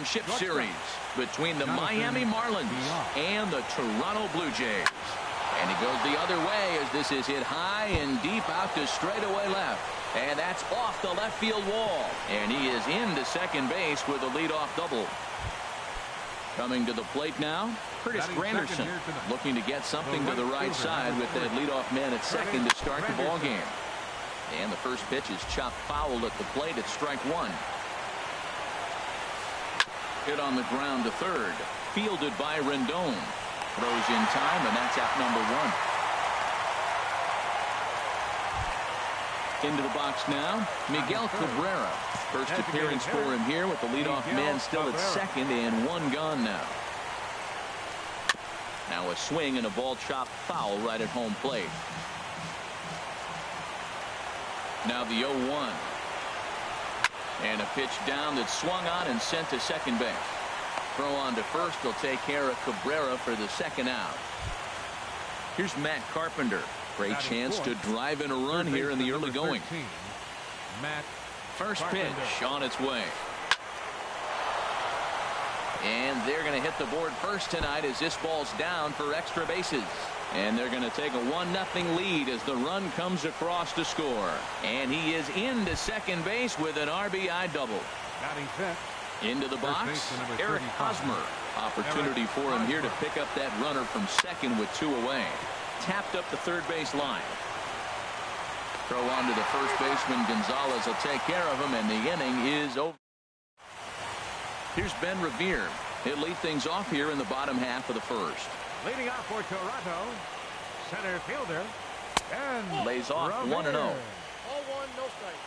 championship series between the Miami Marlins and the Toronto Blue Jays. And he goes the other way as this is hit high and deep out to straightaway left. And that's off the left field wall. And he is into second base with a leadoff double. Coming to the plate now, Curtis Granderson looking to get something to the right side with that leadoff man at second to start the ball game. And the first pitch is chopped foul at the plate at strike one. Hit on the ground to third. Fielded by Rendon. Throws in time, and that's out number one. Into the box now, Miguel Cabrera. First appearance for him here with the leadoff man still at second and one gone now. Now a swing and a ball chopped foul right at home plate. Now the 0-1. And a pitch down that swung on and sent to second base. Throw on to first will take care of Cabrera for the second out. Here's Matt Carpenter. Great chance to drive in a run here in the early going. First pitch on its way. And they're going to hit the board first tonight as this ball's down for extra bases. And they're going to take a 1-0 lead as the run comes across to score. And he is into second base with an RBI double. Into the box, Eric Hosmer. Opportunity for him here to pick up that runner from second with two away. Tapped up the third base line. Throw on to the first baseman. Gonzalez will take care of him, and the inning is over. Here's Ben Revere. He'll lead things off here in the bottom half of the first. Leading off for Toronto, center fielder, and lays off 1-0. All one, no strike.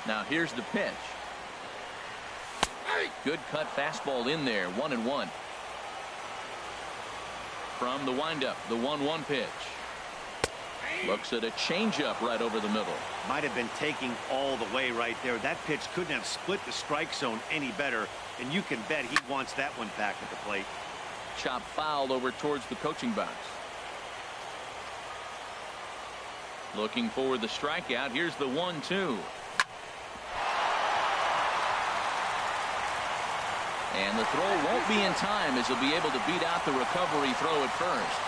Now here's the pitch. Good cut fastball in there. 1-1. From the windup, the 1-1 pitch. Looks at a changeup right over the middle. Might have been taking all the way right there. That pitch couldn't have split the strike zone any better, and you can bet he wants that one back at the plate. Chop foul over towards the coaching box. Looking for the strikeout. Here's the 1-2. And the throw won't be in time as he'll be able to beat out the recovery throw at first.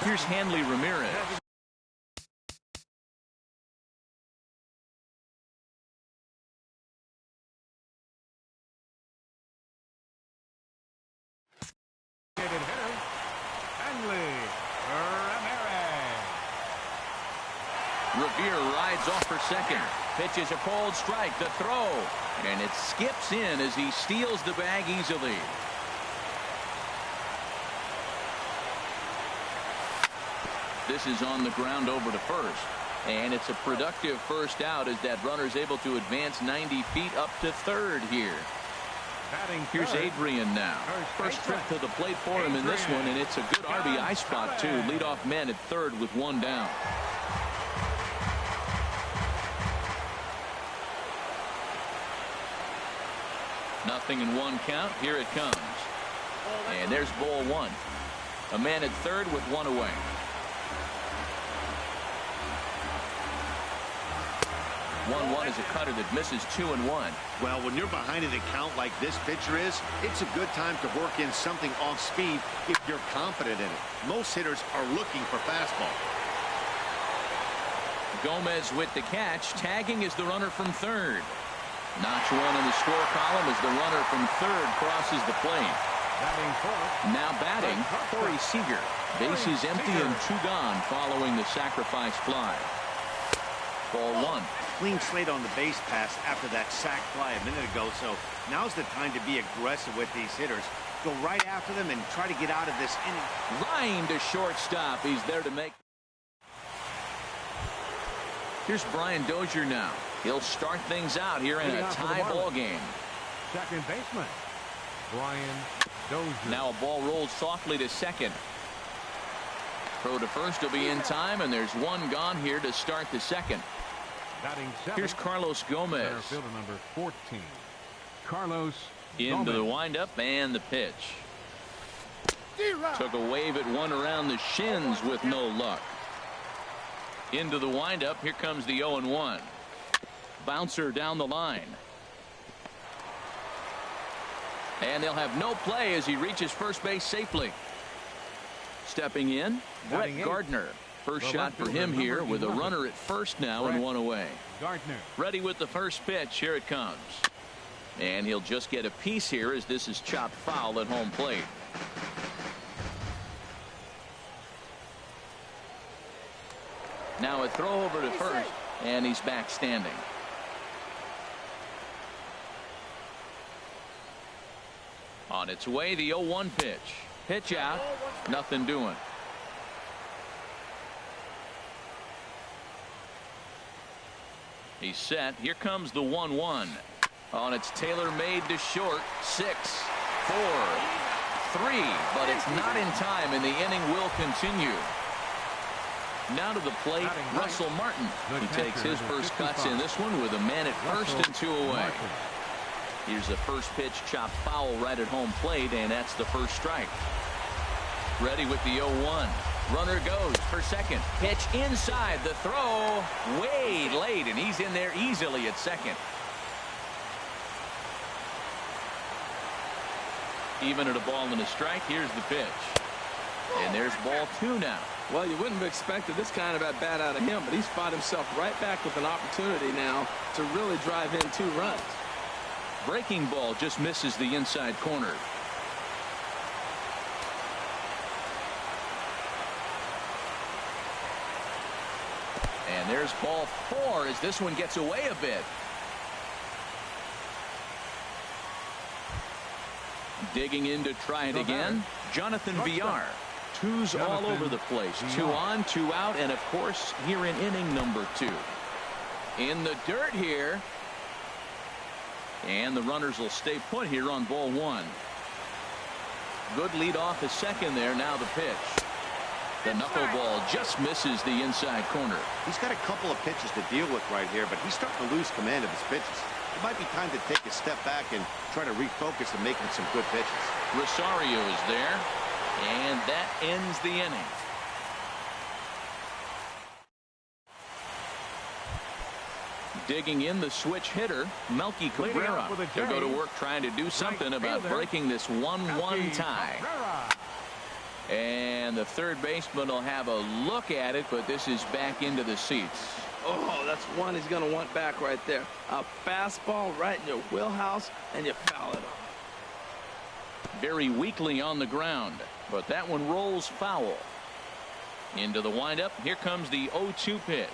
Here's Hanley Ramirez. Revere rides off for second. Pitches a cold strike. The throw. And it skips in as he steals the bag easily. This is on the ground over to first. And it's a productive first out as that runner's able to advance 90 feet up to third here. Here's Adrian now. First trip to the plate for him in this one, and it's a good RBI spot too. Leadoff man at third with one down. Nothing in one count. Here it comes. And there's ball one. A man at third with one away. 1-1 is a cutter that misses 2-1. Well, when you're behind in a count like this pitcher is, it's a good time to work in something off speed if you're confident in it. Most hitters are looking for fastball. Gomez with the catch. Tagging is the runner from third. Notch one in the score column as the runner from third crosses the plate. Now batting, Corey Seager. Bases empty and two gone following the sacrifice fly. Ball one. Clean slate on the base pass after that sac fly a minute ago, so now's the time to be aggressive with these hitters. Go right after them and try to get out of this inning. Line to shortstop. He's there to make. Here's Brian Dozier now. He'll start things out here in a tie ball game. Second baseman, Brian Dozier. Now a ball rolled softly to second. Throw to first will be in time, and there's one gone here to start the second. Here's Carlos Gomez. Fielder number 14. Carlos into the windup and the pitch. Took a wave at one around the shins with no luck. Into the windup. Here comes the 0-1. Bouncer down the line. And they'll have no play as he reaches first base safely. Stepping in, Brett Gardner. First shot for him here with a runner at first now and one away. Gardner. Ready with the first pitch. Here it comes. And he'll just get a piece here as this is chopped foul at home plate. Now a throw over to first, and he's back standing. On its way, the 0-1 pitch. Pitch out, nothing doing. He's set. Here comes the 1-1. On its tailor-made to short. 6, 4, 3, but it's not in time, and the inning will continue. Now to the plate, Russell Martin. He takes his first cuts in this one with a man at first and 2 away. Here's the first pitch, chopped foul right at home plate, and that's the first strike. Ready with the 0-1. Runner goes for second. Pitch inside. The throw way late, and he's in there easily at second. Even at a ball and a strike, here's the pitch. And there's ball 2 now. Well, you wouldn't have expected this kind of at bat out of him, but he's found himself right back with an opportunity now to really drive in 2 runs. Breaking ball just misses the inside corner. And there's ball 4 as this one gets away a bit. Digging in to try it again, Jonathan Villar. 2's all over the place. 2 on, 2 out, and of course here in inning number 2. In the dirt here. And the runners will stay put here on ball 1. Good lead off the second there. Now the pitch. The knuckleball just misses the inside corner. He's got a couple of pitches to deal with right here, but he's starting to lose command of his pitches. It might be time to take a step back and try to refocus and making some good pitches. Rosario is there, and that ends the inning. Digging in the switch hitter, Melky Cabrera. He'll go to work trying to do something about breaking this 1-1 tie. And the third baseman will have a look at it, but this is back into the seats. Oh, that's one he's going to want back right there. A fastball right in your wheelhouse, and you foul it off. Very weakly on the ground, but that one rolls foul. Into the windup. Here comes the 0-2 pitch.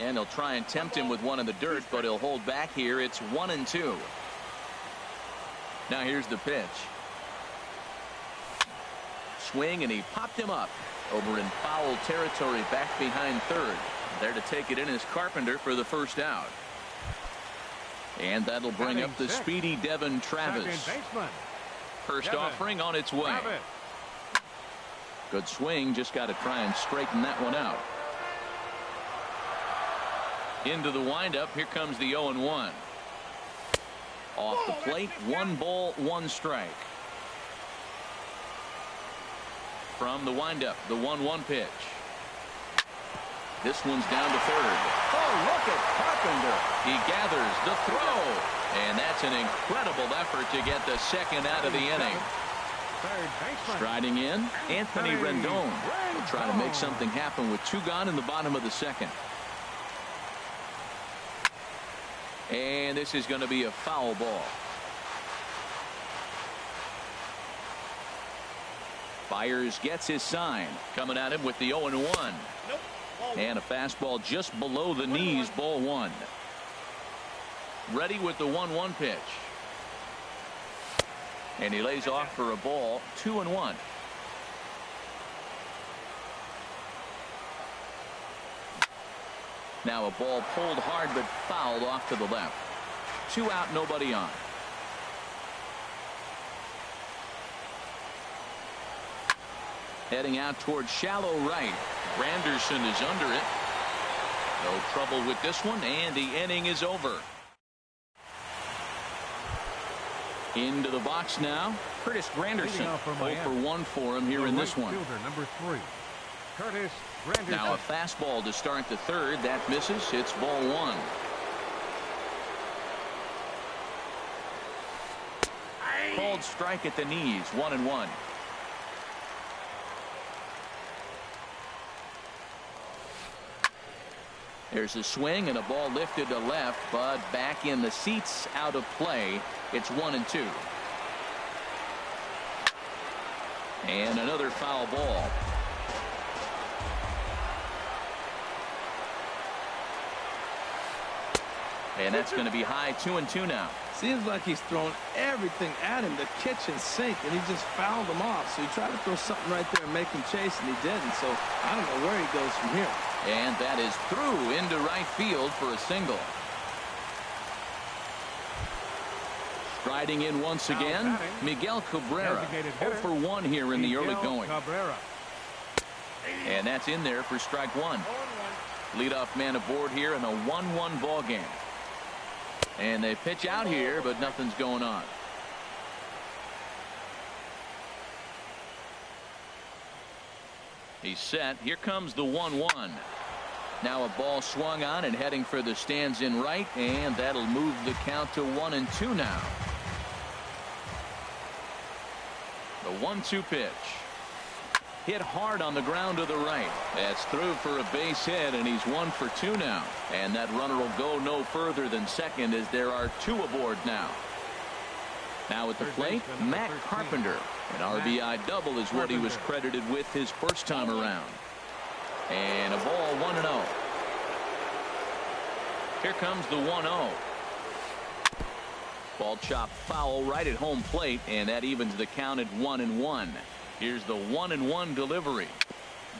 And he'll try and tempt him with one in the dirt, but he'll hold back here. It's 1-2. Now here's the pitch. Swing, and he popped him up over in foul territory back behind third. There to take it in is Carpenter for the first out. And that'll bring up the speedy Devin Travis. First offering on its way. Good swing, just got to try and straighten that one out. Into the windup, here comes the 0-1. Off the plate, 1 ball, 1 strike. From the windup, the 1-1 pitch. This one's down to third. Oh, look at Carpenter. He gathers the throw. And that's an incredible effort to get the second out of the inning. Striding in, Anthony Rendon will try to make something happen with 2 gone in the bottom of the second. And this is going to be a foul ball. Byers gets his sign. Coming at him with the 0-1. And a fastball just below the knees, ball 1. Ready with the 1-1 pitch. And he lays off for a ball, 2-1. Now a ball pulled hard but fouled off to the left. 2 out, nobody on. Heading out towards shallow right. Granderson is under it. No trouble with this one, and the inning is over. Into the box now, Curtis Granderson. 0 for 1 for him here in this one. Number 3, Curtis Granderson. Now a fastball to start the third. That misses. It's ball 1. Called strike at the knees, 1-1. There's a swing and a ball lifted to left, but back in the seats, out of play. It's 1-2. And another foul ball. And that's going to be high, 2-2 now. Seems like he's thrown everything at him, the kitchen sink, and he just fouled him off. So he tried to throw something right there and make him chase, and he didn't. So I don't know where he goes from here. And that is through into right field for a single. Striding in once again, Miguel Cabrera. 0 for 1 here in the early going. And that's in there for strike one. Leadoff man aboard here in a 1-1 ball game. And they pitch out here, but nothing's going on. He's set. Here comes the 1-1. Now a ball swung on and heading for the stands in right, and that'll move the count to 1-2 now. The 1-2 pitch. Hit hard on the ground to the right. That's through for a base hit, and he's 1 for 2 now. And that runner will go no further than second as there are 2 aboard now. Now at the plate, Matt Carpenter. An RBI double is what he was credited with his first time around. And a ball, 1-0. Here comes the 1-0. Ball chopped foul right at home plate, and that evens the count at 1-1. Here's the 1-1 delivery.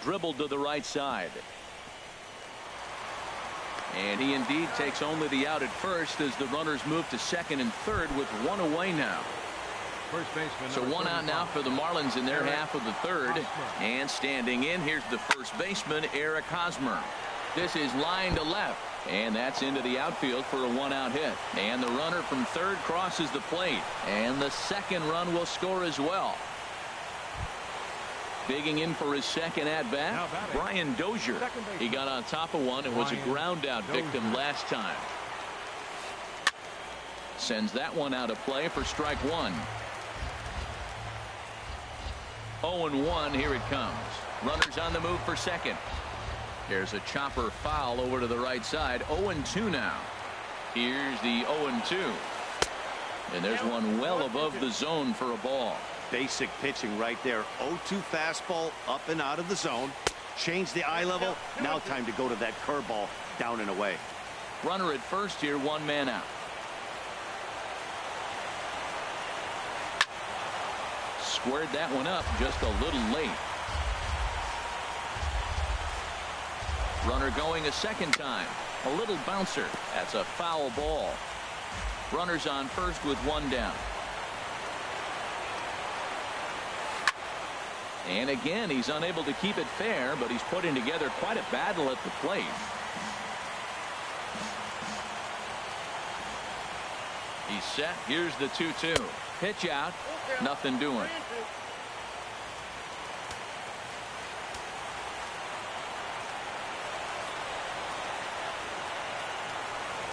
Dribbled to the right side. And he indeed takes only the out at first as the runners move to second and third with 1 away now. So 1 out now for the Marlins in their half of the third. And standing in, here's the first baseman, Eric Hosmer. This is line to left. And that's into the outfield for a 1-out hit. And the runner from third crosses the plate. And the second run will score as well. Digging in for his second at-bat, Brian Dozier. He got on top of one and was a ground-out victim last time. Sends that one out of play for strike one. 0-1, here it comes. Runners on the move for second. There's a chopper foul over to the right side. 0-2 now. Here's the 0-2. And there's one well above the zone for a ball. Basic pitching right there. 0-2 fastball up and out of the zone. Change the eye level. Now time to go to that curveball down and away. Runner at first here, 1 man out. Squared that one up just a little late. Runner going a second time. A little bouncer. That's a foul ball. Runners on first with 1 down. And again, he's unable to keep it fair, but he's putting together quite a battle at the plate. He's set. Here's the 2-2. Pitch out. Nothing doing.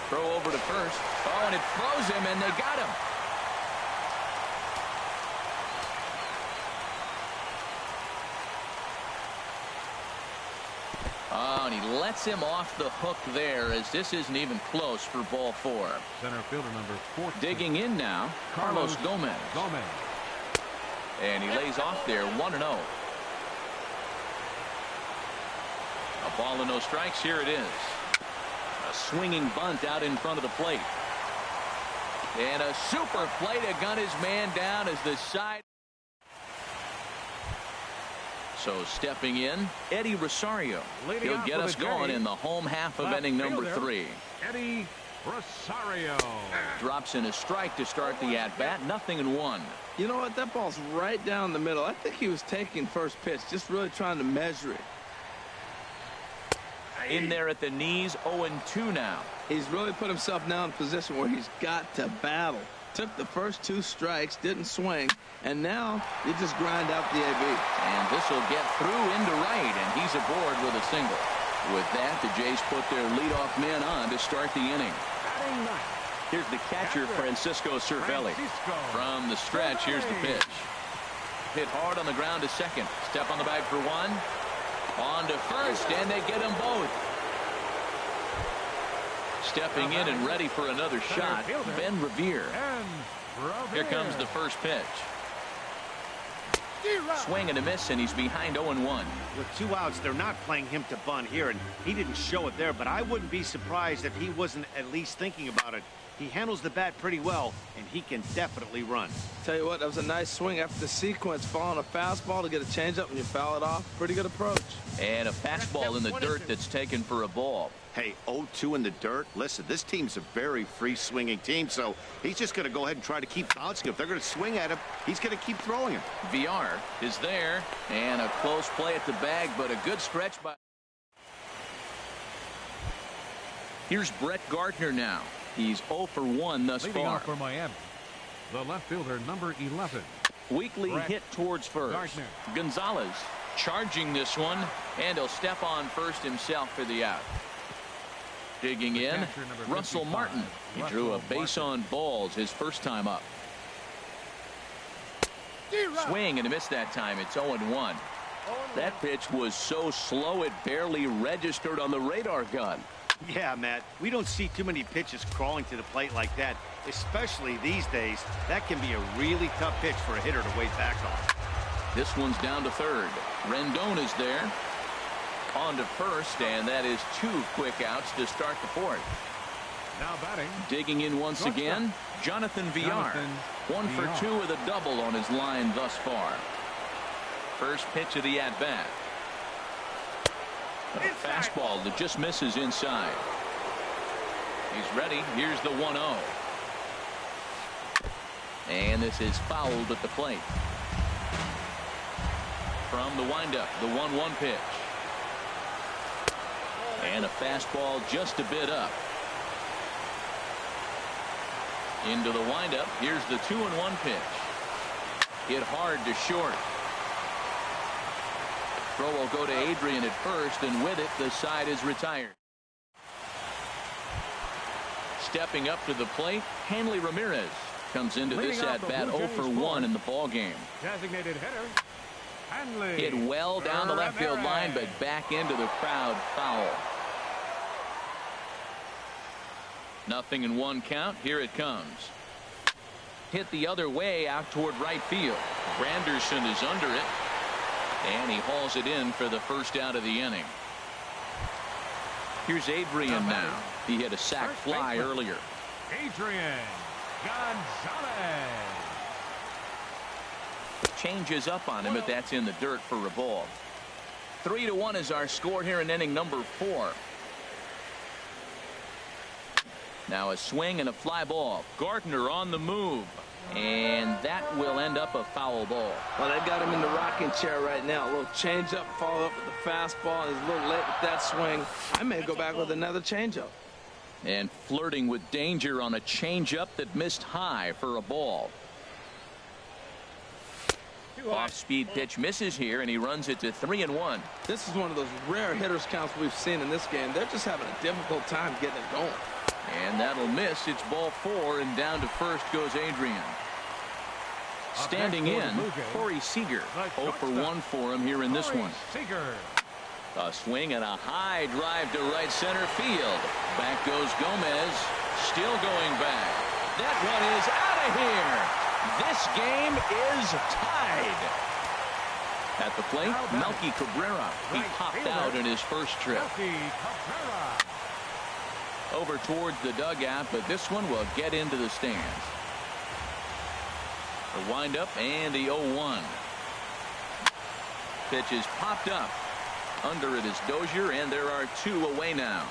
Throw over to first. Oh, and it throws him, and they got him. Oh, and he lets him off the hook there as this isn't even close for ball 4. Center fielder number 14. Digging in now, Carlos Gomez. And he lays off there, 1-0. A ball and no strikes. Here it is. A swinging bunt out in front of the plate. And a super play to gun his man down as the side. So stepping in, Eddie Rosario. He'll get us going in the home half of inning number 3. Eddie Rosario drops in a strike to start the at-bat. 0-1. You know what? That ball's right down the middle. I think he was taking first pitch, just really trying to measure it. In there at the knees, 0-2 now. He's really put himself now in a position where he's got to battle. Took the first 2 strikes, didn't swing, and now you just grind out the AB. And this will get through into right, and he's aboard with a single. With that, the Jays put their leadoff man on to start the inning. Here's the catcher, Francisco Cervelli. From the stretch. Here's the pitch. Hit hard on the ground to second. Step on the bag for one. On to first, and they get them both. Stepping in and ready for another shot, Ben Revere. Here comes the first pitch. Swing and a miss, and he's behind 0-1. With 2 outs, they're not playing him to bunt here, and he didn't show it there, but I wouldn't be surprised if he wasn't at least thinking about it. He handles the bat pretty well, and he can definitely run. Tell you what, that was a nice swing after the sequence, following a fastball to get a changeup and you foul it off. Pretty good approach. And a fastball in the dirt that's taken for a ball. Hey, 0-2 in the dirt. Listen, this team's a very free-swinging team, so he's just going to go ahead and try to keep bouncing. If they're going to swing at him, he's going to keep throwing him. VR is there, and a close play at the bag, but a good stretch by. Here's Brett Gardner now. He's 0 for 1 thus Leading far. off for Miami, the left fielder, number 11. Weekly Brett hit towards first. Gardner. Gonzalez charging this one, and he'll step on first himself for the out. Digging in, Russell Martin. He drew a base on balls his first time up. Swing and a miss that time. It's 0-1. That pitch was so slow it barely registered on the radar gun. Yeah, Matt, we don't see too many pitches crawling to the plate like that, especially these days. That can be a really tough pitch for a hitter to wait back on. This one's down to third. Rendon is there. On to first, and that is 2 quick outs to start the fourth. Now batting. Digging in once again, Jonathan Villar. 1 for 2 with a double on his line thus far. First pitch of the at-bat. A fastball that just misses inside. He's ready. Here's the 1-0. And this is fouled at the plate. From the windup, the 1-1 pitch. And a fastball just a bit up. Into the windup. Here's the 2-1 pitch. Hit hard to short. Throw will go to Adrian at first, and with it, the side is retired. Stepping up to the plate, Hanley Ramirez comes into this at-bat 0 for 1 in the ball game. Designated hitter, Hanley. Hit well down the left field line, but back into the crowd, foul. 0-1 count. Here it comes. Hit the other way out toward right field. Granderson is under it. And he hauls it in for the first out of the inning. Here's Adrian now. He hit a sac fly earlier. Adrian Gonzalez. Changes up on him, but that's in the dirt for a ball. 3-1 is our score here in inning number 4. Now a swing and a fly ball. Gardner on the move. And that will end up a foul ball. Well, they've got him in the rocking chair right now. A little changeup, follow up with the fastball. He's a little late with that swing. I may go back with another changeup. And flirting with danger on a changeup that missed high for a ball. Off-speed pitch misses here, and he runs it to 3-1. This is one of those rare hitters counts we've seen in this game. They're just having a difficult time getting it going. And that'll miss. It's ball 4, and down to first goes Adrian. Standing in, Corey Seager. 0 for 1 for him here in this one. A swing and a high drive to right center field. Back goes Gomez. Still going back. That one is out of here. This game is tied. At the plate, Melky Cabrera. He popped out in his first trip. Over towards the dugout, but this one will get into the stands. The windup and the 0-1. Pitch is popped up. Under it is Dozier, and there are 2 away now.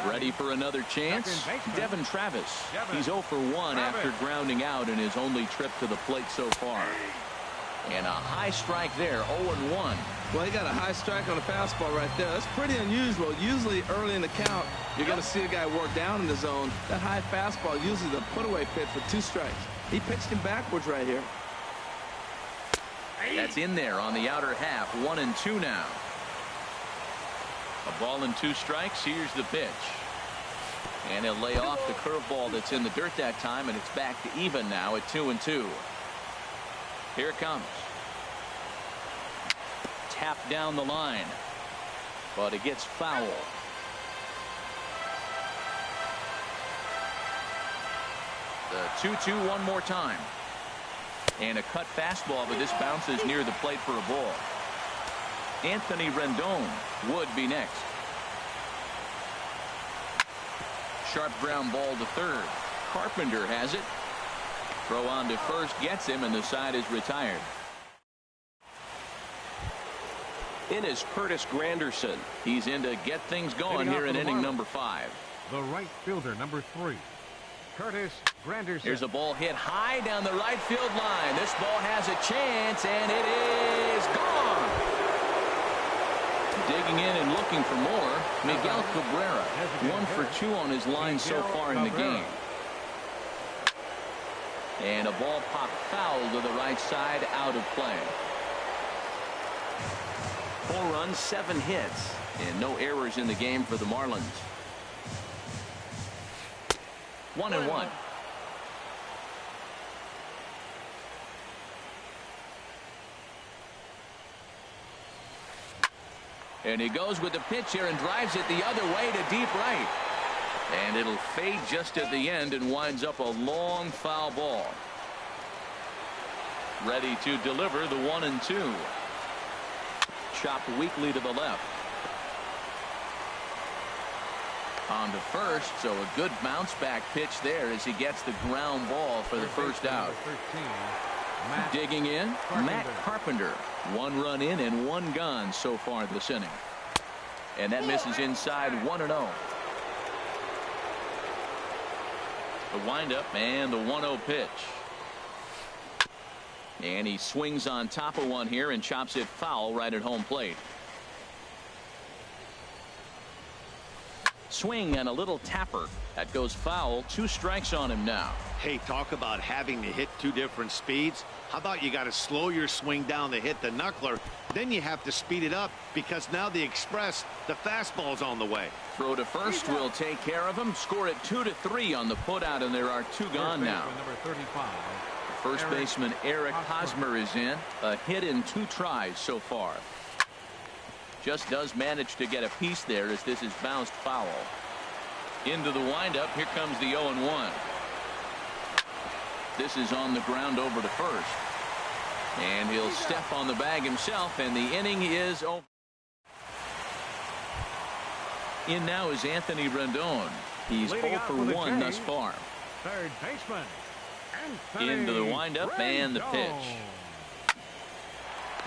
Ready for another chance? Devin Travis. He's 0 for 1 after grounding out in his only trip to the plate so far. And a high strike there, 0-1. Well, he got a high strike on a fastball right there. That's pretty unusual. Usually early in the count, you're going to see a guy work down in the zone. That high fastball usually the put-away pitch for 2 strikes. He pitched him backwards right here. That's in there on the outer half. 1-2 now. A ball and 2 strikes. Here's the pitch. And he'll lay off the curveball that's in the dirt that time, and it's back to even now at 2-2. Here it comes. Tapped down the line, but it gets foul. The 2-2 one more time. And a cut fastball, but this bounces near the plate for a ball. Anthony Rendon would be next. Sharp ground ball to third. Carpenter has it. Throw on to first gets him, and the side is retired. In is Curtis Granderson. He's in to get things going here in inning number 5. The right fielder, number 3, Curtis Granderson. Here's a ball hit high down the right field line. This ball has a chance, and it is gone. Digging in and looking for more, Miguel Cabrera. 1 for 2 on his line so far in the game. And a ball popped foul to the right side, out of play. 4 runs, 7 hits, and no errors in the game for the Marlins. 1-1. And he goes with the pitch here and drives it the other way to deep right. And it'll fade just at the end and winds up a long foul ball. Ready to deliver the 1-2. Chopped weakly to the left. On to first, so a good bounce back pitch there as he gets the ground ball for the first out. 13, Digging in, Matt Carpenter. 1 run in and 1 gone so far this inning. And that misses inside, 1-0. The windup and the 1-0 pitch. And he swings on top of one here and chops it foul right at home plate. Swing and a little tapper. That goes foul. 2 strikes on him now. Hey, talk about having to hit 2 different speeds. How about you got to slow your swing down to hit the knuckler, then you have to speed it up because now the express, the fastball's on the way. Throw to first will take care of him. Score it 2-3 on the putout, and there are 2 gone now. number 35. First baseman Eric Hosmer is in. A hit in 2 tries so far. Just does manage to get a piece there as this is bounced foul. Into the windup. Here comes the 0-1. This is on the ground over to first. And he'll step on the bag himself, and the inning is over. In now is Anthony Rendon. He's 0 for 1 thus far. Third baseman. Anthony Into the windup and the pitch.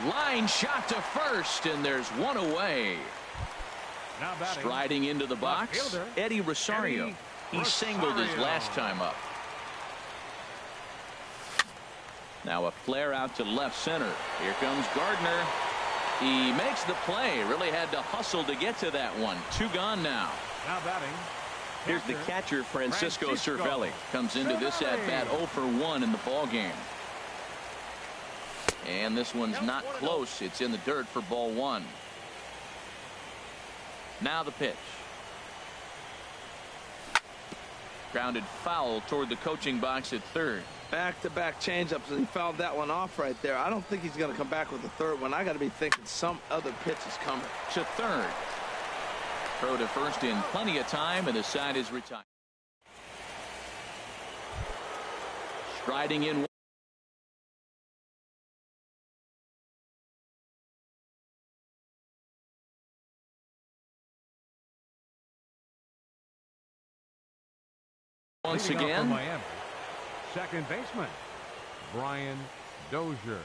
Line shot to first, and there's 1 away. Now batting, striding into the box, fielder, Eddie Rosario. He singled his last time up. Now a flare out to left center. Here comes Gardner. He makes the play. Really had to hustle to get to that one. 2 gone now. Now batting. Here's the catcher, Francisco Cervelli. Comes into this at bat 0 for 1 in the ball game. And this one's not close. It's in the dirt for ball 1. Now the pitch. Grounded foul toward the coaching box at third. Back-to-back changeups, and he fouled that one off right there. I don't think he's going to come back with the third one. I got to be thinking some other pitch is coming. To third. Throw to first in plenty of time, and the side is retired. Striding in. Once again. Miami, second baseman, Brian Dozier.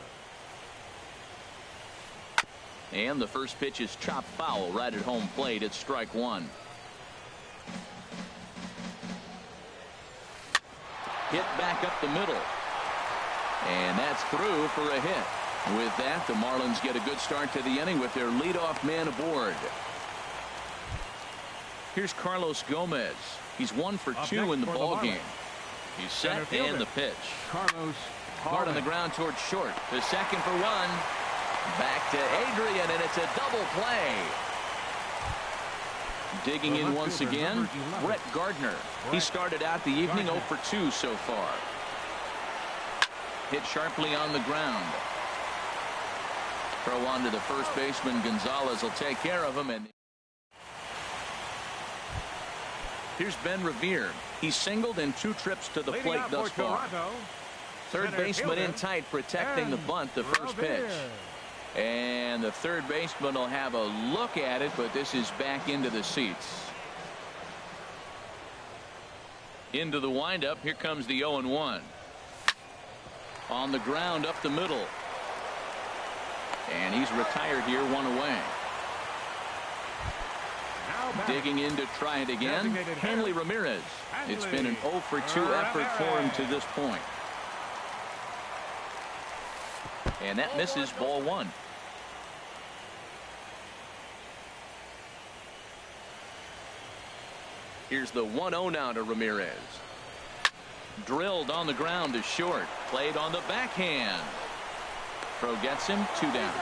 And the first pitch is chopped foul right at home plate. It's strike 1. Hit back up the middle. And that's through for a hit. With that, the Marlins get a good start to the inning with their leadoff man aboard. Here's Carlos Gomez. He's 1 for 2 in the ball game. He's set and the pitch. Carlos hard on the ground towards short. The second for 1. Back to Adrian, and it's a double play. Digging in once again, Brett Gardner. He started out the evening 0 for 2 so far. Hit sharply on the ground. Throw on to the first baseman. Gonzalez will take care of him. And here's Ben Revere. He's singled in 2 trips to the plate thus far. Third baseman in tight, protecting the bunt, the first pitch. And the third baseman will have a look at it, but this is back into the seats. Into the windup. Here comes the 0-1. On the ground up the middle. And he's retired here, 1 away. Digging in to try it again, Hanley Ramirez. It's been an 0 for 2 effort for him to this point. And that misses, ball 1. Here's the 1-0 now to Ramirez. Drilled on the ground to short. Played on the backhand. Throw gets him, 2 down.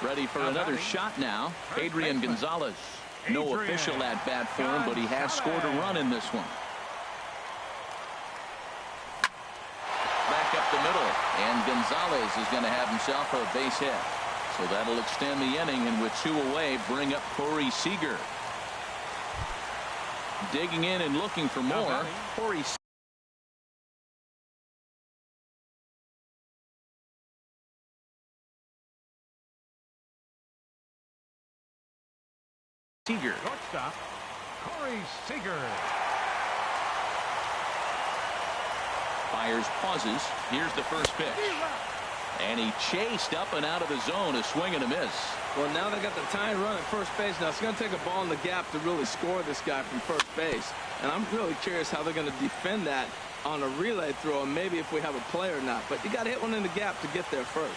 Ready for another shot now. Adrian Gonzalez. No official at bat for him, but he has scored a run in this one. Back up the middle, and Gonzalez is going to have himself a base hit. So that'll extend the inning, and with 2 away, bring up Corey Seager. Digging in and looking for more. Corey Seager. Shortstop, Corey Seager. Fires, pauses. Here's the first pitch. And he chased up and out of the zone, a swing and a miss. Well, now they got the tying run at first base. Now it's going to take a ball in the gap to really score this guy from first base. And I'm really curious how they're going to defend that on a relay throw, and maybe if we have a play or not. But you got to hit one in the gap to get there first.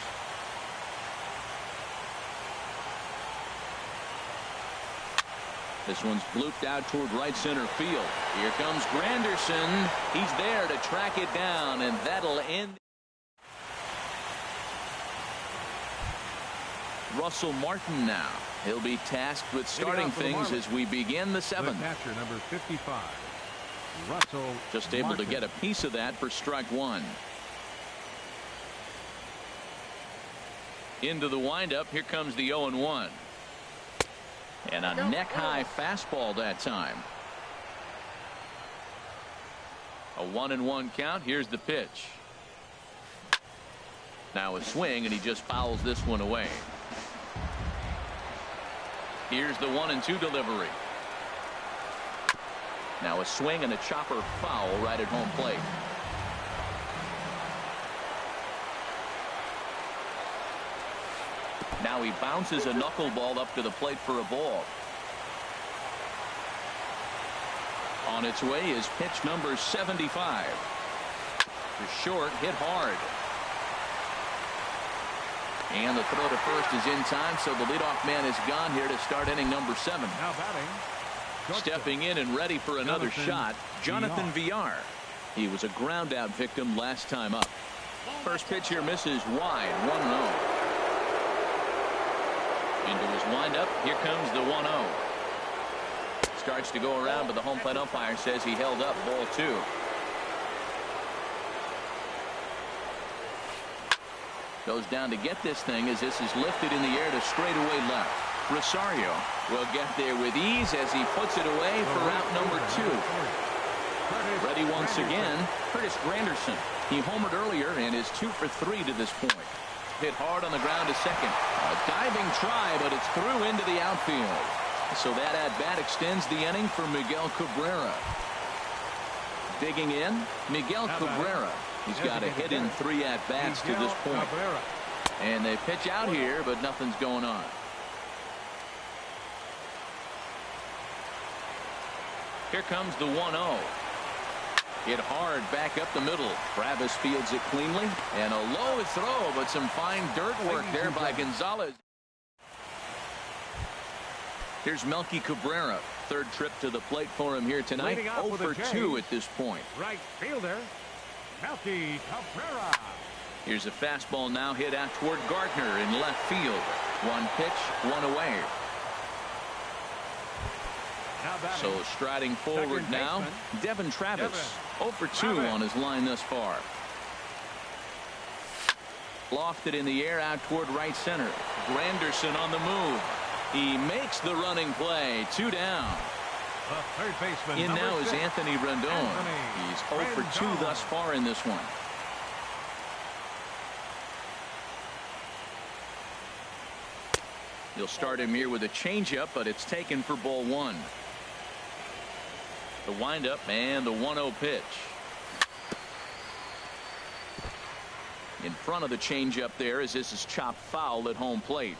This one's blooped out toward right center field. Here comes Granderson. He's there to track it down, and that'll end. Russell Martin now. He'll be tasked with starting things as we begin the 7th. Catcher number 55, Russell Just able Martin. to get a piece of that for strike 1. Into the windup. Here comes the 0-1. And a neck-high fastball that time. A 1-1 count. Here's the pitch. Now a swing, and he just fouls this one away. Here's the 1-2 delivery. Now a swing and a chopper foul right at home plate. Now he bounces a knuckleball up to the plate for a ball. On its way is pitch number 75. To short, hit hard. And the throw to first is in time, so the leadoff man is gone here to start inning number 7. Now batting. Stepping in and ready for another shot, Jonathan Villar. He was a ground out victim last time up. First pitch here misses wide, 1-0. Into his windup. Here comes the 1-0. Starts to go around, but the home plate umpire says he held up, ball 2. Goes down to get this thing as this is lifted in the air to straightaway left. Rosario will get there with ease as he puts it away for out number 2. Ready once again, Curtis Granderson. He homered earlier and is 2 for 3 to this point. Hit hard on the ground to second. A diving try, but it's through into the outfield. So that at-bat extends the inning for Miguel Cabrera. Digging in, Miguel Cabrera. He's got a hit in 3 at-bats to this point. And they pitch out here, but nothing's going on. Here comes the 1-0. Hit hard back up the middle. Travis fields it cleanly. And a low throw, but some fine dirt work there by Gonzalez. Here's Melky Cabrera. Third trip to the plate for him here tonight. 0 for 2 at this point. Right fielder, Melky Cabrera. Here's a fastball now hit out toward Gardner in left field. 1 pitch, 1 away. So striding forward now, Devin Travis. 0 for 2 on his line thus far. Lofted in the air out toward right center. Granderson on the move. He makes the running play. 2 down. The third baseman, in now is Anthony Rendon. He's 0 for 2 thus far in this one. He'll start him here with a changeup, but it's taken for ball 1. The windup and the 1-0 pitch. In front of the changeup there as this is chopped foul at home plate.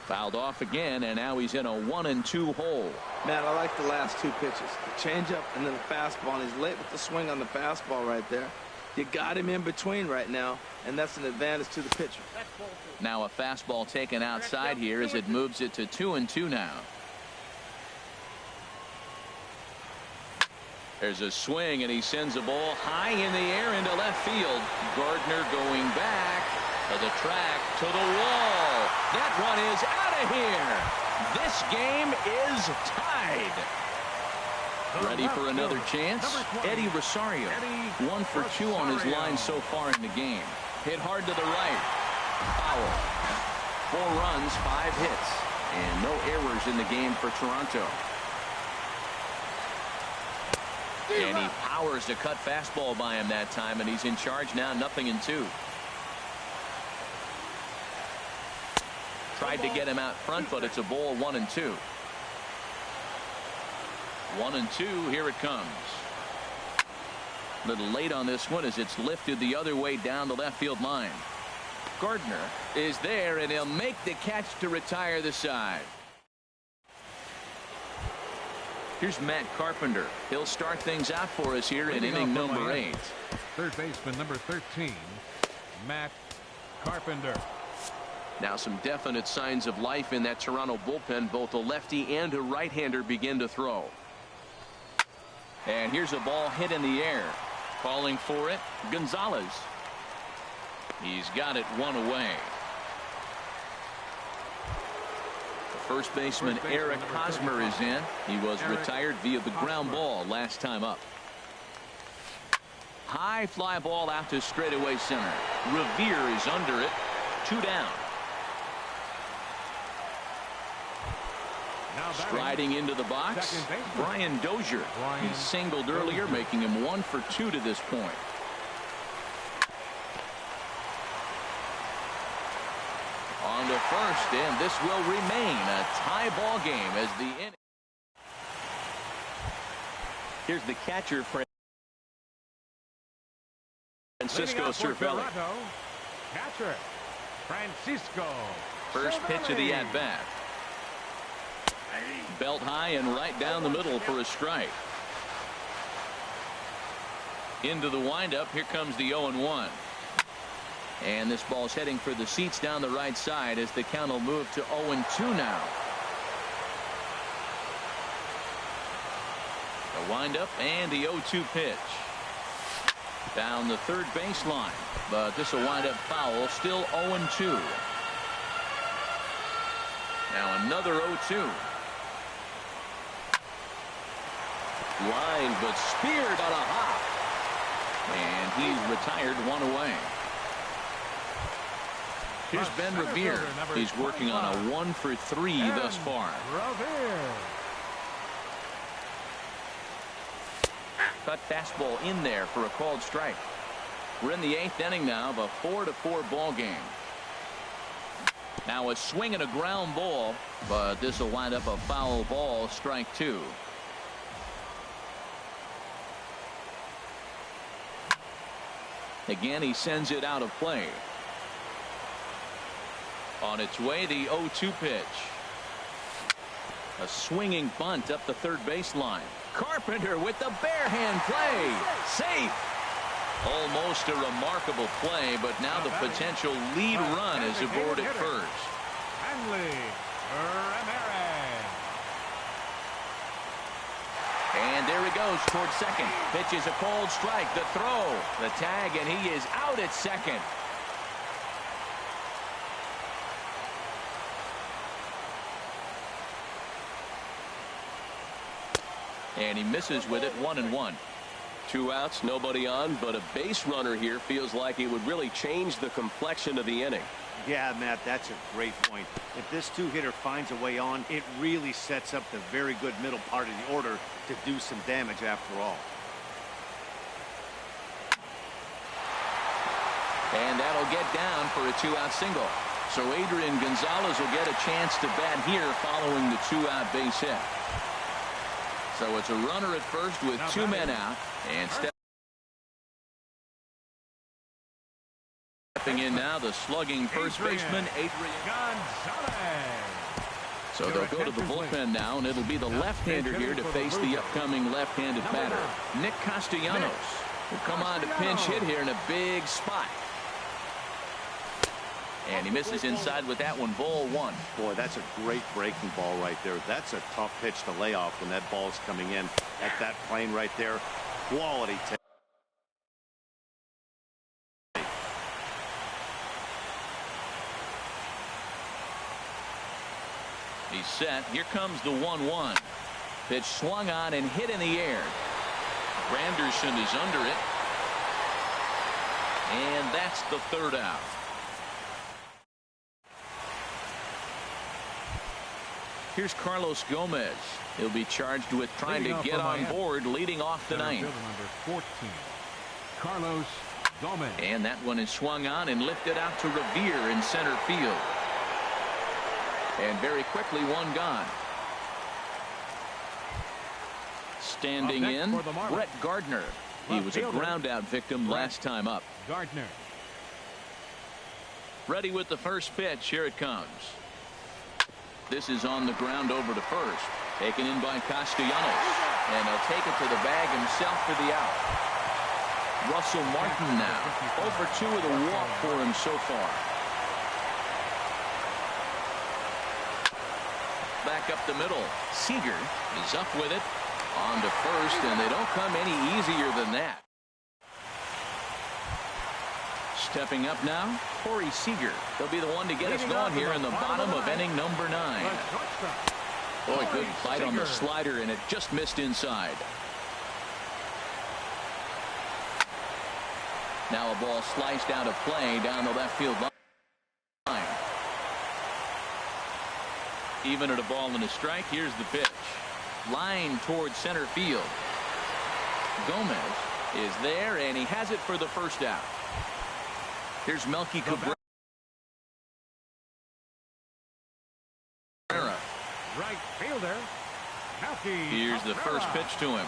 Fouled off again, and now he's in a 1-2 hole. Man, I like the last 2 pitches. The changeup and then the fastball, and he's late with the swing on the fastball right there. You got him in between right now, and that's an advantage to the pitcher. Now a fastball taken outside here as it moves it to 2-2 now. There's a swing, and he sends a ball high in the air into left field. Gardner going back to the track, to the wall. That one is out of here. This game is tied. Ready for another chance? Eddie Rosario. 1 for 2 on his line so far in the game. Hit hard to the right. Foul. 4 runs, 5 hits, and no errors in the game for Toronto. And he powers the cut fastball by him that time, and he's in charge now, 0-2. Tried to get him out front, but it's a ball, 1-2. 1-2, here it comes. A little late on this one as it's lifted the other way down the left field line. Gardner is there, and he'll make the catch to retire the side. Here's Matt Carpenter. He'll start things out for us here in inning number 8. Third baseman number 13, Matt Carpenter. Now some definite signs of life in that Toronto bullpen. Both a lefty and a right-hander begin to throw. And here's a ball hit in the air. Calling for it, Gonzalez. He's got it 1 away. First baseman Eric Hosmer is in. He was retired via the ground ball last time up. High fly ball out to straightaway center. Revere is under it. 2 down. Striding into the box, Brian Dozier. He singled earlier, making him 1 for 2 to this point. On to first, and this will remain a tie ball game as the inning. Here's the catcher, Francisco Cervelli. Catcher Francisco. First pitch of the at-bat. Belt high and right down the middle for a strike. Into the windup. Here comes the 0-1. And this ball's heading for the seats down the right side as the count will move to 0-2 now. The windup and the 0-2 pitch. Down the third baseline, but this will wind up foul. Still 0-2. Now another 0-2. Line, but speared on a hop. And he's retired 1 away. Here's Ben Revere. He's working on a 1 for 3 thus far. Cut fastball in there for a called strike. We're in the 8th inning now of a 4-4 ball game. Now a swing and a ground ball, but this will wind up a foul ball, strike 2. Again, he sends it out of play. On its way, the 0-2 pitch. A swinging bunt up the third baseline. Carpenter with the bare hand play. Safe. Almost a remarkable play, but now the potential lead run is aboard at first. And there he goes towards second. Pitch is a called strike. The throw, the tag, and he is out at second. And he misses with it, 1-1. 2 outs, nobody on, but a base runner here feels like it would really change the complexion of the inning. Yeah, Matt, that's a great point. If this two-hitter finds a way on, it really sets up the very good middle part of the order to do some damage after all. And that'll get down for a 2-out single. So Adrian Gonzalez will get a chance to bat here following the 2-out base hit. So it's a runner at first with 2 men out, and stepping in now, the slugging first baseman, Adrian Gonzalez. So they'll go to the bullpen now, and it'll be the left-hander here to face the upcoming left-handed batter. Nick Castellanos will come on to pinch hit here in a big spot. And he misses inside with that one, ball 1. Boy, that's a great breaking ball right there. That's a tough pitch to lay off when that ball's coming in at that plane right there. Quality take. He's set. Here comes the 1-1. Pitch swung on and hit in the air. Granderson is under it. And that's the 3rd out. Here's Carlos Gomez. He'll be charged with trying to get on board, leading off the 9th. Number 14, Carlos Gomez. And that one is swung on and lifted out to Revere in center field. And very quickly, one gone. Standing in, Brett Gardner. He was a ground-out victim last time up. Gardner. Ready with the first pitch. Here it comes. This is on the ground over to first. Taken in by Castellanos. And he'll take it to the bag himself for the out. Russell Martin now. 0 for 2 with a walk for him so far. Back up the middle. Seager is up with it. On to first, and they don't come any easier than that. Stepping up now, Corey Seager. He'll be the one to get us going here in the bottom of inning number 9. Boy, good fight on the slider, and it just missed inside. Now a ball sliced out of play down the left field line. Even at a ball and a strike, here's the pitch. Line towards center field. Gomez is there, and he has it for the first out. Here's Melky Cabrera. Right fielder. Here's the first pitch to him.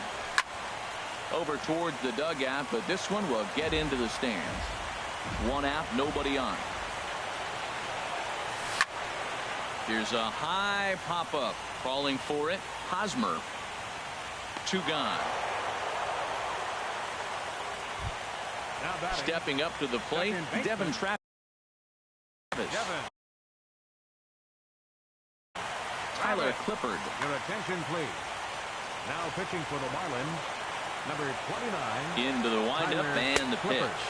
Over towards the dugout, but this one will get into the stands. 1 out, nobody on. Here's a high pop-up. Falling for it, Hosmer. 2 gone. Stepping up to the plate, Devin Travis. Tyler Clippard. Your attention, please. Now pitching for the Marlins, number 29. Into the windup and the pitch.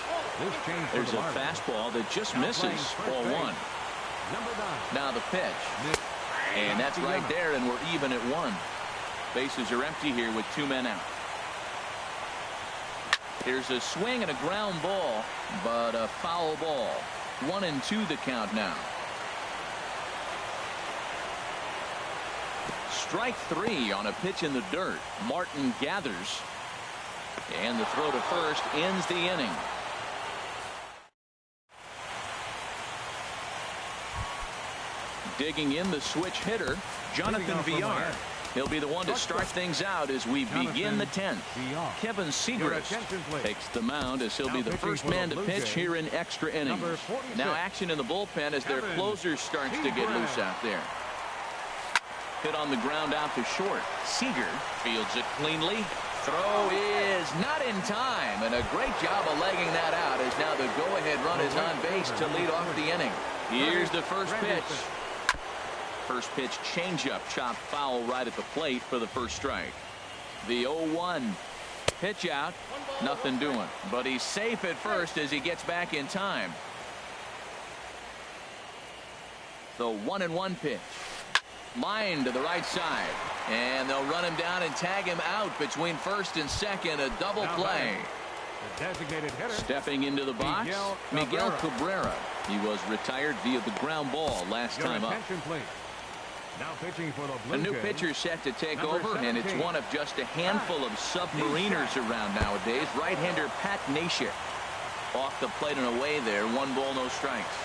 There's a fastball that just misses. Ball 1. Now the pitch. And that's right there, and we're even at 1. Bases are empty here with 2 men out. Here's a swing and a ground ball, but a foul ball. 1-2 the count now. Strike 3 on a pitch in the dirt. Martin gathers, and the throw to first ends the inning. Digging in the switch hitter, Jonathan Villar. He'll be the one to start things out as we begin the 10th. Kevin Segrist takes the mound as he'll be the first man to pitch here in extra innings. Now action in the bullpen as their closer starts to get loose out there. Hit on the ground out to short. Seager fields it cleanly. Throw is not in time, and a great job of legging that out as now the go-ahead run is on base to lead off the inning. Here's the first pitch. First pitch changeup, chopped foul right at the plate for the first strike. The 0-1 pitch out, nothing doing, but he's safe at first as he gets back in time. The 1-1 pitch. Line to the right side, And they'll run him down and tag him out between first and second. A double play. The designated hitter. Stepping into the box, Miguel Cabrera. He was retired via the ground ball last time up. Please. Now pitching for the Blue A new Jays. pitcher set to take Number over, and it's 17. one of just a handful of submariners around nowadays. Right-hander Pat Nashik. Off the plate and away there. 1 ball, no strikes.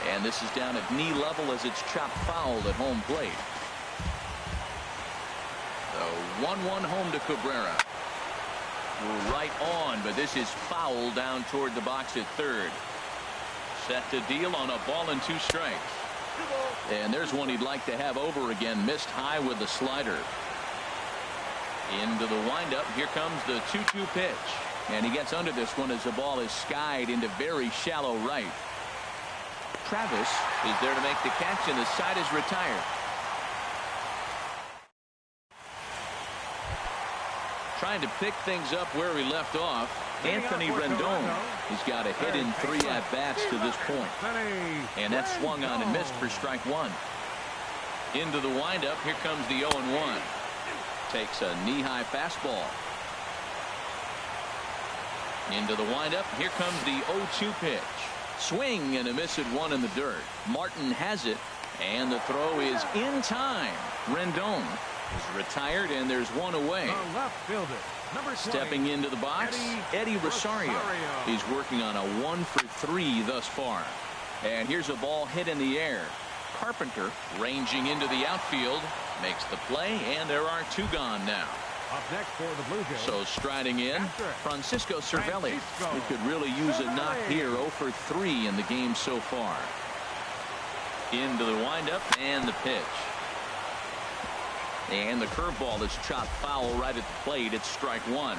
And this is down at knee level as it's chopped foul at home plate. The 1-1 home to Cabrera. Right on, but this is foul down toward the box at third. Set to deal on a ball and 2 strikes. And there's one he'd like to have over again. Missed high with the slider. Into the windup. Here comes the 2-2 pitch. And he gets under this one as the ball is skied into very shallow right. Travis is there to make the catch, and the side is retired. Trying to pick things up where he left off. Anthony Rendon. He's got a hit in 3 at-bats to this point. And that's swung on and missed for strike 1. Into the windup. Here comes the 0-1. Takes a knee-high fastball. Into the windup. Here comes the 0-2 pitch. Swing and a miss at 1 in the dirt. Martin has it, and the throw is in time. Rendon is retired, and there's 1 away. The left fielder, number 20, stepping into the box, Eddie Rosario. He's working on a 1 for 3 thus far. And here's a ball hit in the air. Carpenter ranging into the outfield makes the play, and there are 2 gone now. Up next for the Blue Jays. So striding in, Francisco Cervelli. He could really use a knock here. 0 for 3 in the game so far. Into the windup and the pitch. And the curveball is chopped foul right at the plate. It's strike 1.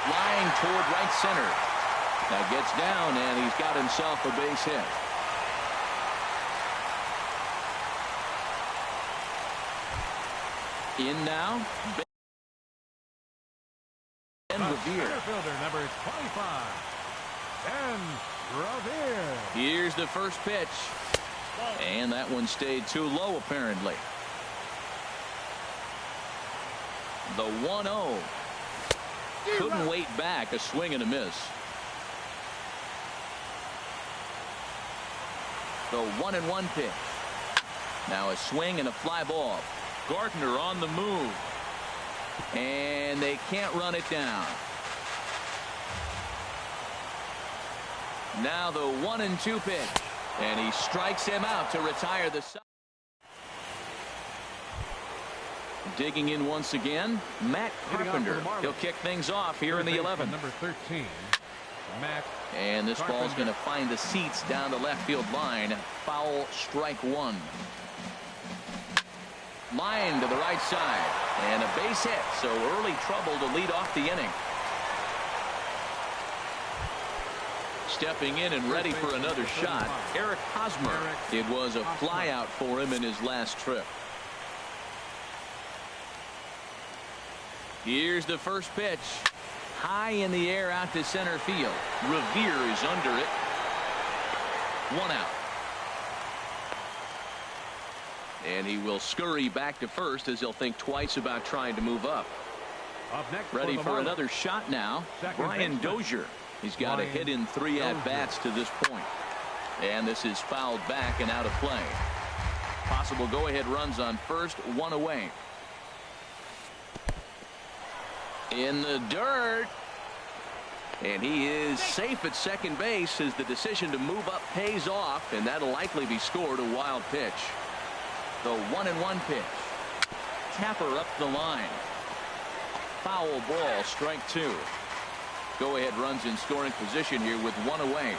Flying toward right center. Now gets down, and he's got himself a base hit. In now, Ben Revere. Fielder number 25, Ben Revere. Here's the first pitch, and that one stayed too low apparently. The 1-0. Couldn't wait back. A swing and a miss. The 1-1 pitch. Now a swing and a fly ball. Gardner on the move, and they can't run it down. Now the 1-2 pitch, and he strikes him out to retire the side. Digging in once again, Matt Carpenter. He'll kick things off here in the 11th. Number 13, Matt. And this ball's going to find the seats down the left field line. Foul, strike 1. Line to the right side, and a base hit, so early trouble to lead off the inning. Stepping in and ready for another shot, Eric Hosmer. It was a flyout for him in his last trip. Here's the first pitch. High in the air out to center field. Revere is under it. 1 out. And he will scurry back to first as he'll think twice about trying to move up. Up next ready for another shot now. Brian Dozier. He's got a hit in 3 at-bats to this point. And this is fouled back and out of play. Possible go-ahead runs on first, 1 away. In the dirt. And he is safe at second base as the decision to move up pays off, and that'll likely be scored. A wild pitch. The 1-1 pitch. Tapper up the line. Foul ball, strike 2. Go-ahead runs in scoring position here with 1 away.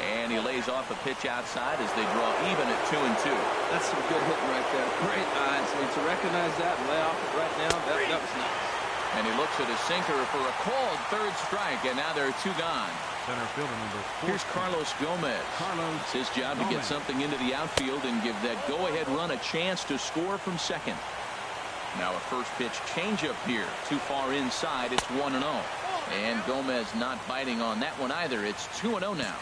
And he lays off a pitch outside as they draw even at 2-2. That's some good hitting right there. Great eyes. I mean, to recognize that and lay off it right now, that was nice. And he looks at his sinker for a called 3rd strike, and now there are 2 gone. Center fielder number 4. Here's Carlos Gomez. It's his job to get something into the outfield and give that go-ahead run a chance to score from second. Now a first pitch changeup here. Too far inside. It's 1-0. And Gomez not biting on that one either. It's 2-0 now.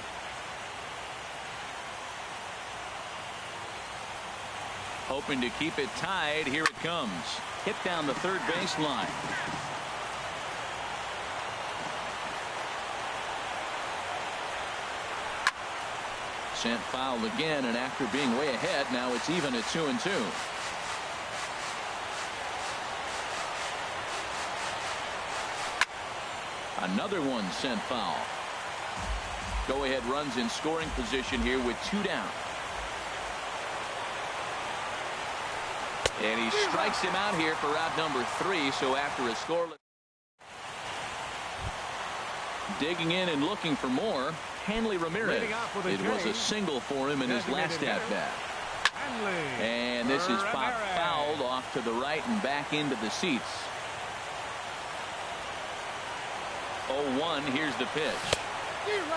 Hoping to keep it tied. Here it comes. Hit down the third baseline. Sent foul again, and after being way ahead, now it's even at 2-2. Another one sent foul. Go-ahead runs in scoring position here with 2 down. And he strikes him out here for out number 3. So after a scoreless. Digging in and looking for more. Hanley Ramirez. It was a single for him in his last at-bat. And this is popped fouled off to the right and back into the seats. 0-1. Here's the pitch.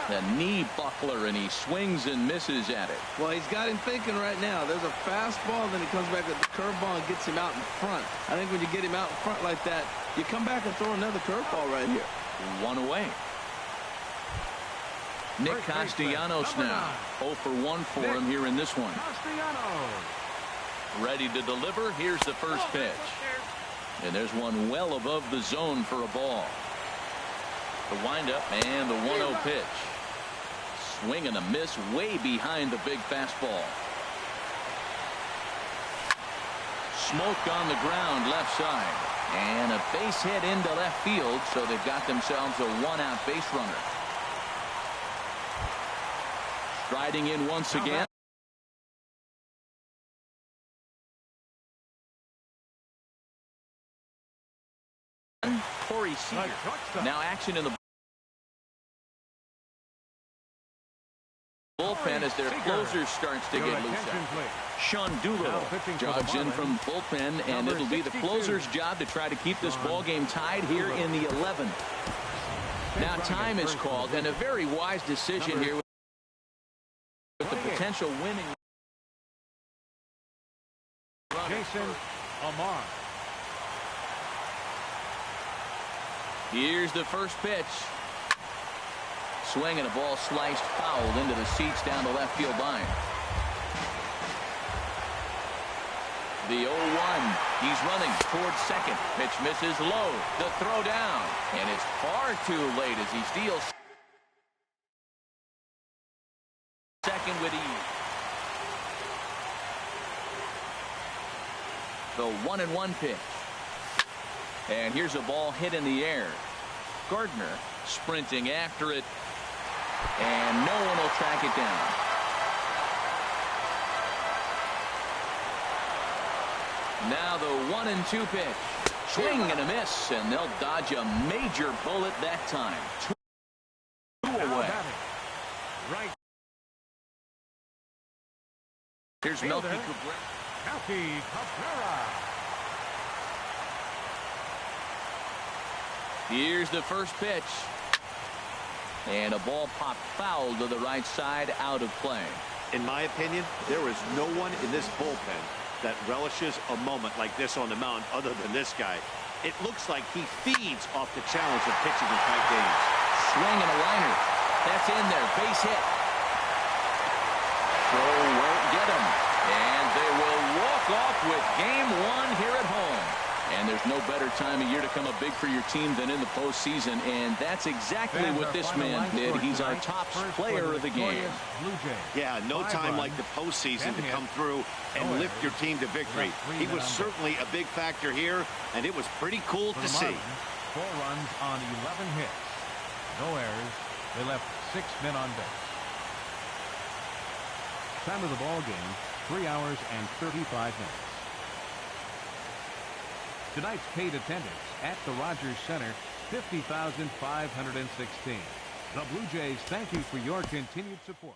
The knee buckler, and he swings and misses at it. Well, he's got him thinking right now. There's a fastball, then he comes back with the curveball and gets him out in front. I think when you get him out in front like that, you come back and throw another curveball right here. 1 away. Nick Castellanos now. 0 for 1 for him here in this one. Ready to deliver. Here's the first pitch. And there's one well above the zone for a ball. The windup and the 1-0 pitch. Swing and a miss way behind the big fastball. Smoke on the ground left side. And a base hit into left field, so they've got themselves a 1-out base runner. Striding in once again. Corey Seager. Now action in the bullpen as their closer starts to get loose. Sean Doolittle jogs in from bullpen, and it'll be the closer's job to try to keep this ball game tied here in the 11th. Now time is called, and a very wise decision here with the potential winning. Jason Amar. Here's the first pitch. Swing and a ball sliced fouled into the seats down the left field line. The 0-1. He's running towards second. Pitch misses low. The throw down. And it's far too late as he steals second with ease. The 1-1 pitch. And here's a ball hit in the air. Gardner sprinting after it. And no one will track it down. Now the 1-2 pitch. Swing and a miss, and they'll dodge a major bullet that time. 2 away. Right. Here's Melky Cabrera. Here's the first pitch. And a ball popped foul to the right side, out of play. In my opinion, there is no one in this bullpen that relishes a moment like this on the mound other than this guy. It looks like he feeds off the challenge of pitching in tight games. Swing and a liner. That's in there. Base hit. Throw won't get him. And they will walk off with game 1 here at home. And there's no better time of year to come up big for your team than in the postseason, and that's exactly what this man did. He's our top player of the game. Yeah, no time like the postseason to come through and lift your team to victory. He was certainly a big factor here, and it was pretty cool to see. 4 runs on 11 hits. No errors. They left 6 men on base. Time of the ball game, 3 hours and 35 minutes. Tonight's paid attendance at the Rogers Center, 50,516. The Blue Jays thank you for your continued support.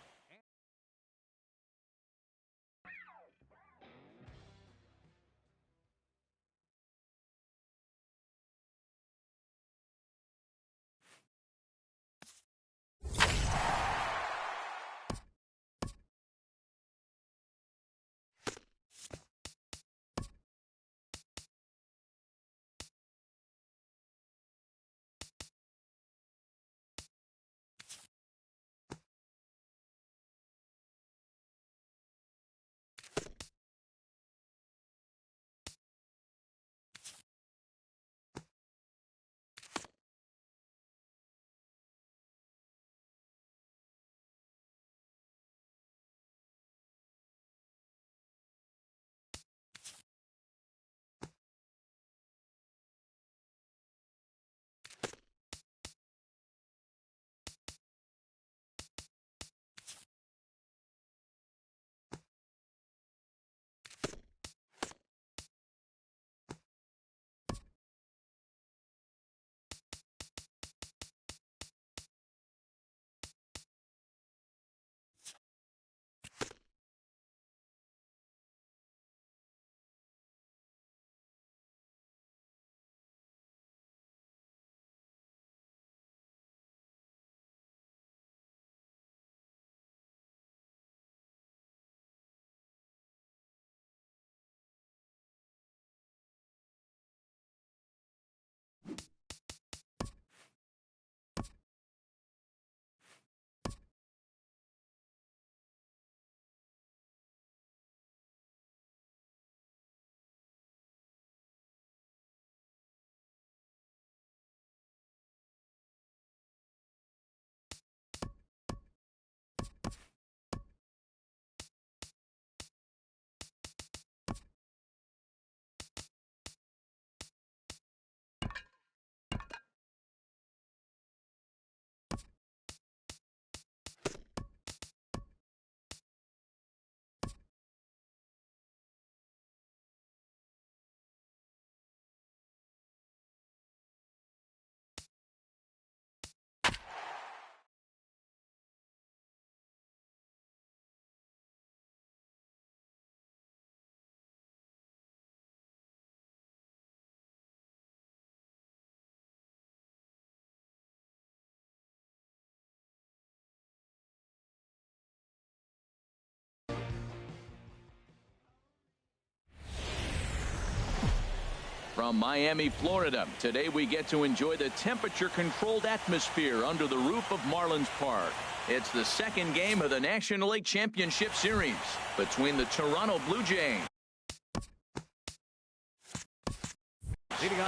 From Miami, Florida, today we get to enjoy the temperature-controlled atmosphere under the roof of Marlins Park. It's the second game of the National League Championship Series between the Toronto Blue Jays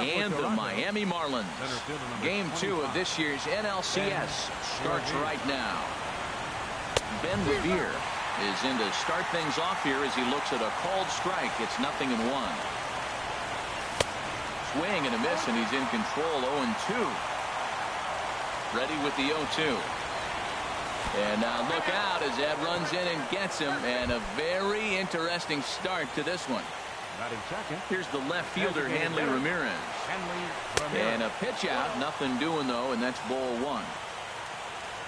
and the Miami Marlins. Game 2 of this year's NLCS starts right now. Ben Revere is in to start things off here as he looks at a called strike. It's 0-1. Swing and a miss, and he's in control. 0-2. Ready with the 0-2. And now look out as Ed runs in and gets him, and a very interesting start to this one. Here's the left fielder, Hanley Ramirez. And a pitch out, nothing doing though, and that's ball 1.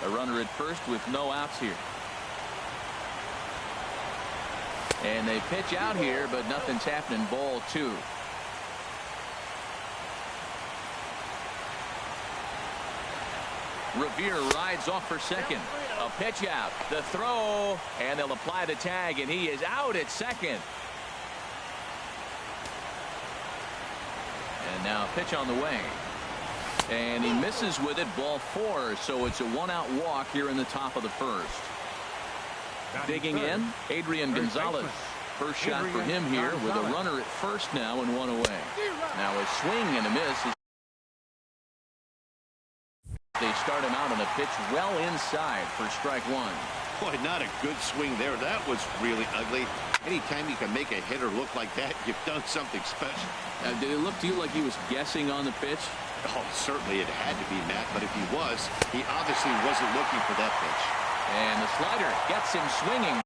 A runner at first with no outs here. And they pitch out here, but nothing's happening. Ball 2. Revere rides off for second. A pitch out, the throw, and they'll apply the tag, and he is out at second. And now a pitch on the way. And he misses with it. Ball 4, so it's a 1-out walk here in the top of the first. Digging in, Adrian Gonzalez. First shot for him here with a runner at first now and 1 away. Now a swing and a miss. They start him out on a pitch well inside for strike 1. Boy, not a good swing there. That was really ugly. Anytime you can make a hitter look like that, you've done something special. Did it look to you like he was guessing on the pitch? Oh, certainly it had to be, Matt, but if he was, he obviously wasn't looking for that pitch. And the slider gets him swinging.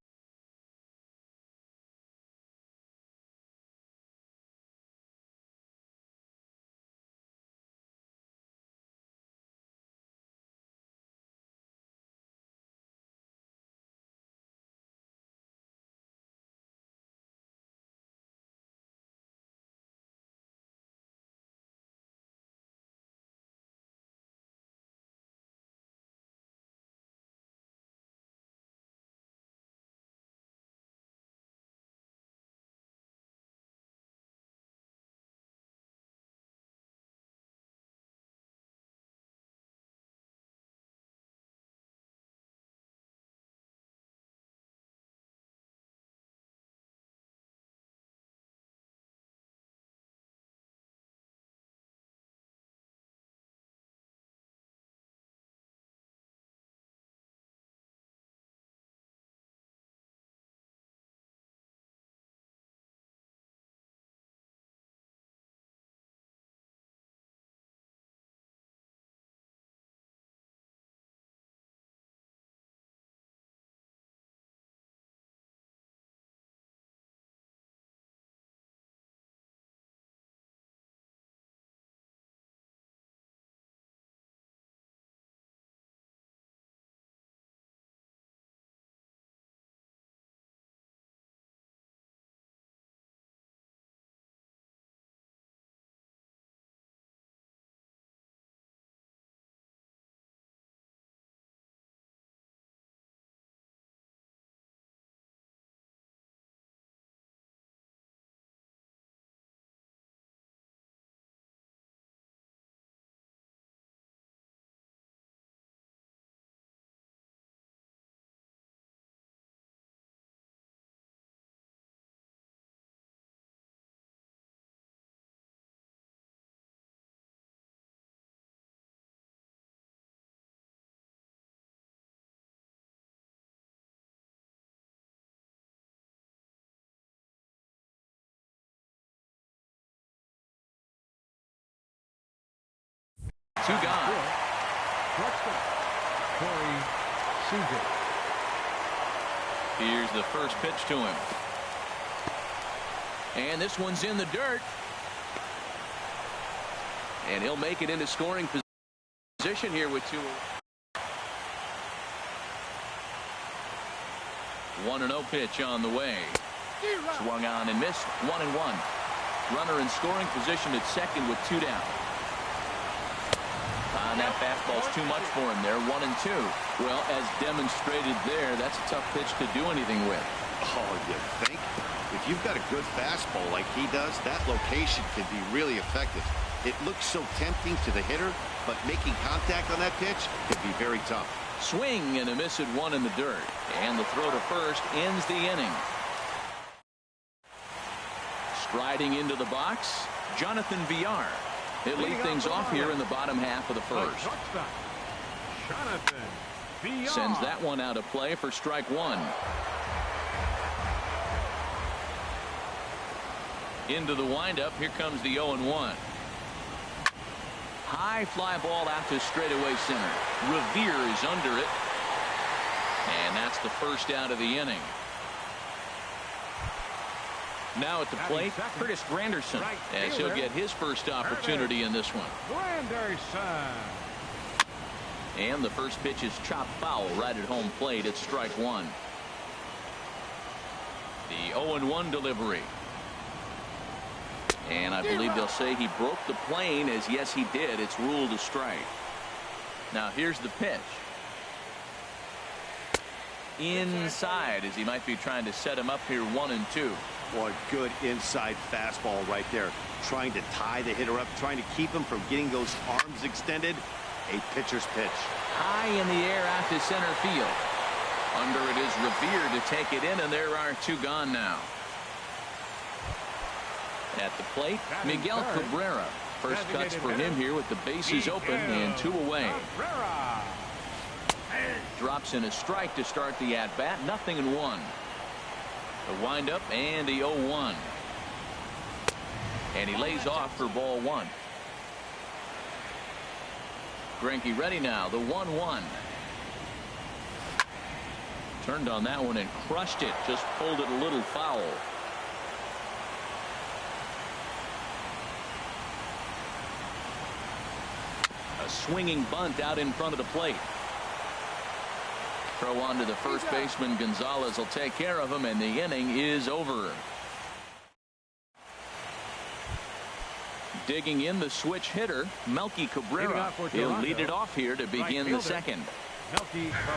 Two gone. Here's the first pitch to him. And this one's in the dirt. And he'll make it into scoring position here with 2. 1-0 pitch on the way. Swung on and missed. 1-1. Runner in scoring position at second with 2 down. That fastball's too much for him there. 1-2. Well, as demonstrated there, that's a tough pitch to do anything with. Oh, you think? If you've got a good fastball like he does, that location can be really effective. It looks so tempting to the hitter, but making contact on that pitch can be very tough. Swing and a miss at one in the dirt. And the throw to first ends the inning. Striding into the box, Jonathan Villar. He'll lead things off here in the bottom half of the first. Jonathan Villar sends that one out of play for strike one. Into the windup. Here comes the 0-1. High fly ball out to straightaway center. Revere is under it. And that's the first out of the inning. Now at the plate, Curtis Granderson, as he'll get his first opportunity in this one. Granderson. And the first pitch is chopped foul right at home plate. It's strike one. The 0-1 delivery. And I believe they'll say he broke the plane, as yes he did. It's ruled a strike. Now here's the pitch. Inside, as he might be trying to set him up here 1-2. What good inside fastball right there. Trying to tie the hitter up, trying to keep him from getting those arms extended. A pitcher's pitch. High in the air out to center field. Under it is Revere to take it in, and there are two gone now. At the plate, Miguel Cabrera. First cuts for him here with the bases open and two away. Drops in a strike to start the at-bat. 0-1. The windup and the 0-1. And he lays off for ball one. Greinke ready now. The 1-1. Turned on that one and crushed it. Just pulled it a little foul. A swinging bunt out in front of the plate. Throw on to the first baseman. Gonzalez will take care of him, and the inning is over. Digging in the switch hitter, Melky Cabrera. He'll lead it off here to begin the second.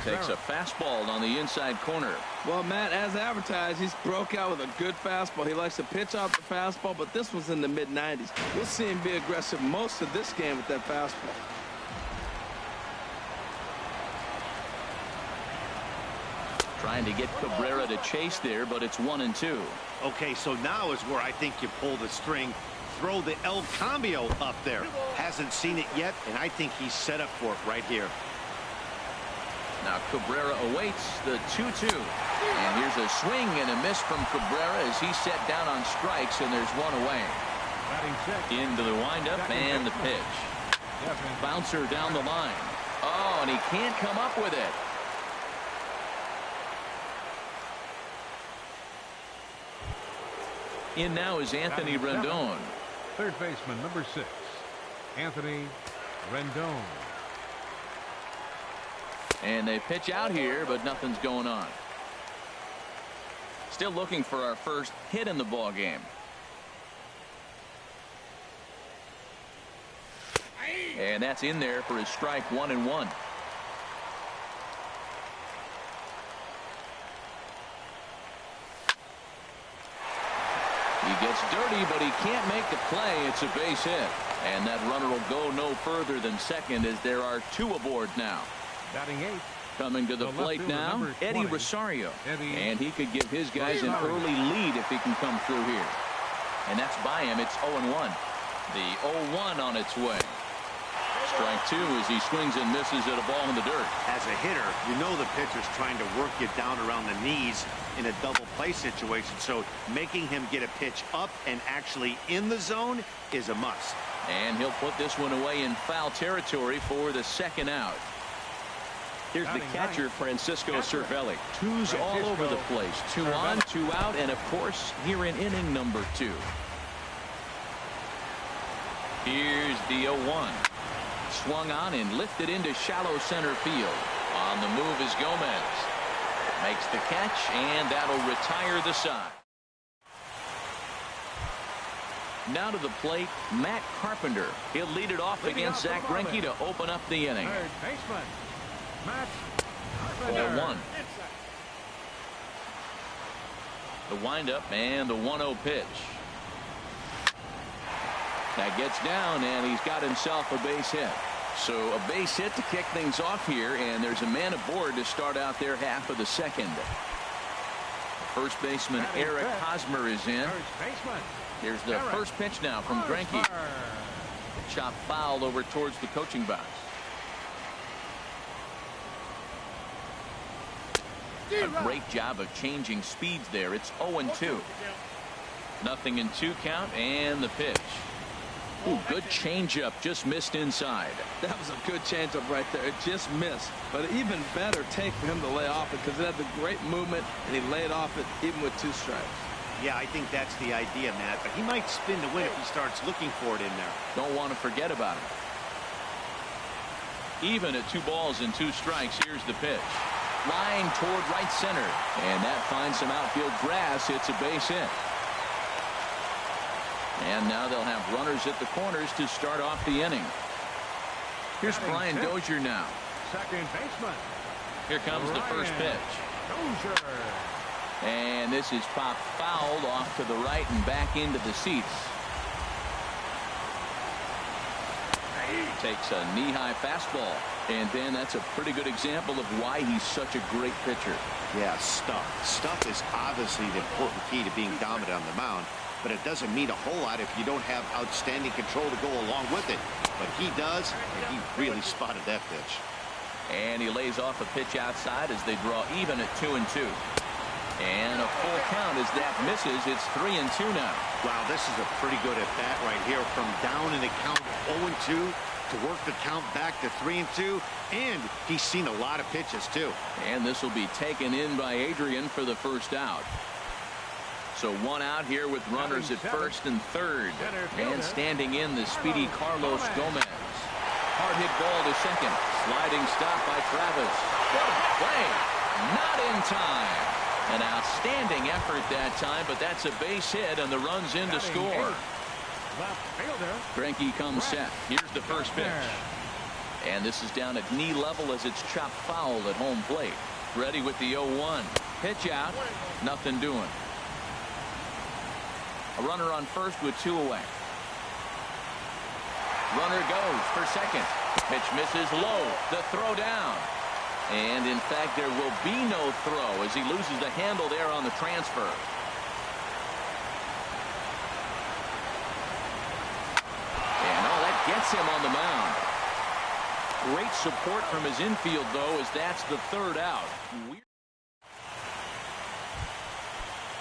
Takes a fastball on the inside corner. Well, Matt, as advertised, he's broke out with a good fastball. He likes to pitch off the fastball, but this was in the mid-90s. We'll see him be aggressive most of this game with that fastball. Trying to get Cabrera to chase there, but it's 1-2. Okay, so now is where I think you pull the string. Throw the El Cambio up there. Hasn't seen it yet, and I think he's set up for it right here. Now Cabrera awaits the 2-2. And here's a swing and a miss from Cabrera as he's set down on strikes, and there's one away. Into the windup and the pitch. Bouncer down the line. Oh, and he can't come up with it. In now is Anthony Rendon. Third baseman, number 6, Anthony Rendon. And they pitch out here, but nothing's going on. Still looking for our first hit in the ball game. And that's in there for his strike 1-1. He gets dirty, but he can't make the play. It's a base hit. And that runner will go no further than second as there are two aboard now. Batting 8. Coming to the plate now, Eddie Rosario. And he could give his guys an early lead if he can come through here. And that's by him. It's 0-1. The 0-1 on its way. Strike two as he swings and misses at a ball in the dirt. As a hitter, you know the pitcher's trying to work you down around the knees in a double play situation. So making him get a pitch up and actually in the zone is a must. And he'll put this one away in foul territory for the second out. Here's the catcher, Francisco Cervelli. Twos all over the place. 2 on, 2 out, and of course, here in inning number 2. Here's the 0-1. Swung on and lifted into shallow center field. On the move is Gomez. Makes the catch, and that'll retire the side. Now to the plate, Matt Carpenter. He'll lead it off against Zach Greinke to open up the inning. Third baseman, Matt Carpenter. 0-1. The windup and the 1-0 pitch. That gets down, and he's got himself a base hit. So a base hit to kick things off here, and there's a man aboard to start out their half of the second. First baseman Eric Hosmer is in. Here's the first pitch now from Greinke. Chop foul over towards the coaching box. A great job of changing speeds there. It's 0-2. 0-2 count, and the pitch. Ooh, good changeup, just missed inside. That was a good changeup right there. It just missed, but an even better take for him to lay off it because it had the great movement, and he laid off it even with 2 strikes. Yeah, I think that's the idea, Matt, but he might spin to win if he starts looking for it in there. Don't want to forget about it. Even at 2 balls and 2 strikes, here's the pitch. Line toward right center, and that finds some outfield grass. It's a base hit. And now they'll have runners at the corners to start off the inning. Here's Brian Dozier now. Second baseman. Here comes the first pitch. Dozier. And this is popped fouled off to the right and back into the seats. Takes a knee-high fastball. And then that's a pretty good example of why he's such a great pitcher. Yeah, stuff. Stuff is obviously the important key to being dominant on the mound. But it doesn't mean a whole lot if you don't have outstanding control to go along with it. But he does, and he really spotted that pitch. And he lays off a pitch outside as they draw even at 2-2. And a full count as that misses. It's 3-2 now. Wow, this is a pretty good at bat right here. From down in the count 0-2 to work the count back to 3-2. And he's seen a lot of pitches, too. And this will be taken in by Adrian for the first out. So 1 out here with runners at first and third. And standing in the speedy Carlos Gomez. Hard hit ball to second. Sliding stop by Travis. Good play. Not in time. An outstanding effort that time, but that's a base hit, and the run's in to score. Greinke comes set. Here's the first pitch. And this is down at knee level as it's chopped foul at home plate. Ready with the 0-1. Pitch out. Nothing doing. A runner on first with 2 away. Runner goes for second. Pitch misses low. The throw down. And in fact, there will be no throw as he loses the handle there on the transfer. And that gets him on the mound. Great support from his infield, though, as that's the 3rd out.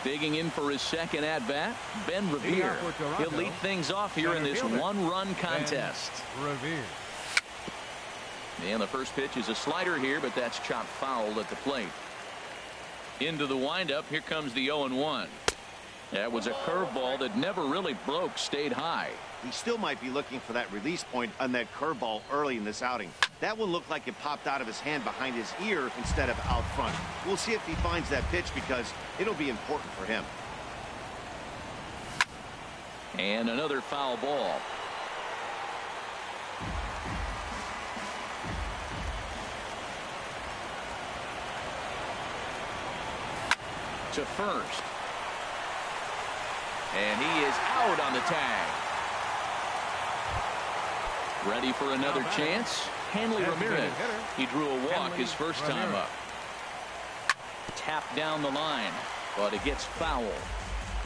Digging in for his second at-bat, Ben Revere. He'll lead things off here in this 1-run contest. And the first pitch is a slider here, but that's chopped foul at the plate. Into the windup, here comes the 0-1. That was a curveball that never really broke, stayed high. He still might be looking for that release point on that curveball early in this outing. That one looked like it popped out of his hand behind his ear instead of out front. We'll see if he finds that pitch because it'll be important for him. And another foul ball. To first. And he is out on the tag. Ready for another chance? Hanley Ramirez. He drew a walk his first time up. Tapped down the line, but it gets foul.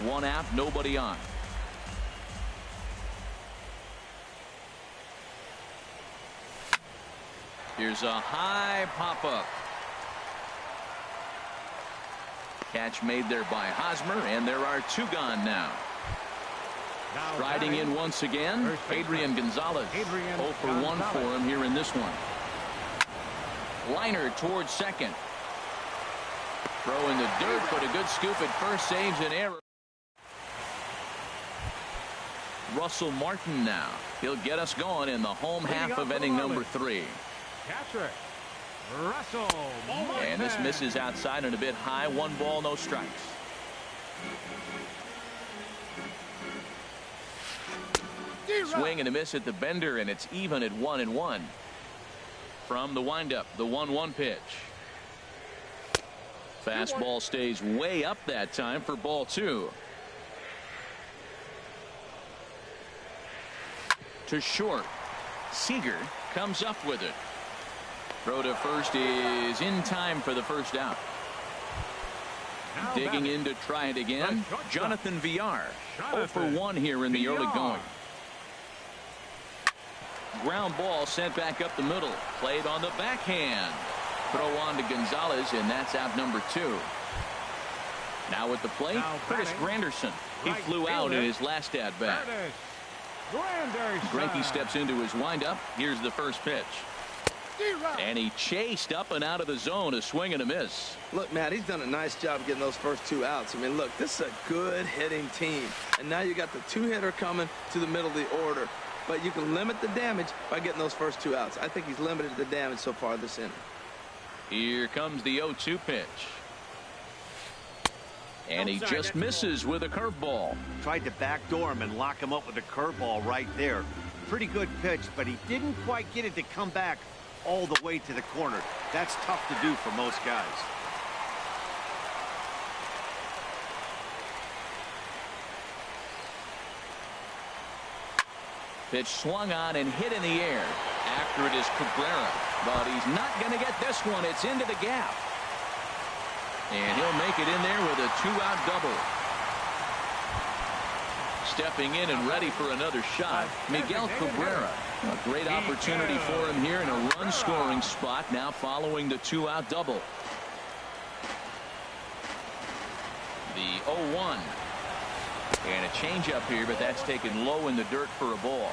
1 out, nobody on. Here's a high pop-up. Catch made there by Hosmer, and there are 2 gone now. Riding in once again, Adrian Gonzalez. 0 for 1 for him here in this one. Liner towards second. Throw in the dirt, but a good scoop at first, saves an error. Russell Martin now. He'll get us going in the home half of inning number 3. Catcher Russell Martin. And this misses outside and a bit high. 1 ball, no strikes. Swing and a miss at the bender, and it's even at 1-1. From the windup, the 1-1 pitch. Fastball stays way up that time for ball 2. To short. Seager comes up with it. Throw to first is in time for the first out. Now Digging batting. in to try it again. Jonathan VR. 0 for 1 here in the early going. Ground ball sent back up the middle. Played on the backhand. Throw on to Gonzalez, and that's out number 2. Now at the plate, Now Curtis batting. Granderson. He Right flew out fielder. in his last at bat. Greinke steps into his windup. Here's the first pitch. And he chased up and out of the zone, a swing and a miss. Look, Matt, he's done a nice job getting those first 2 outs. I mean, look, this is a good hitting team. And now you got the 2-hitter coming to the middle of the order. But you can limit the damage by getting those first 2 outs. I think he's limited the damage so far this inning. Here comes the 0-2 pitch. And he just misses with a curveball. Tried to backdoor him and lock him up with a curveball right there. Pretty good pitch, but he didn't quite get it to come back all the way to the corner. That's tough to do for most guys. Pitch swung on and hit in the air. After it is Cabrera, but he's not going to get this one. It's into the gap. And he'll make it in there with a 2-out double. Stepping in and ready for another shot, Miguel Cabrera. A great opportunity for him here in a run-scoring spot now following the 2-out double. The 0-1. And a changeup here, but that's taken low in the dirt for a ball.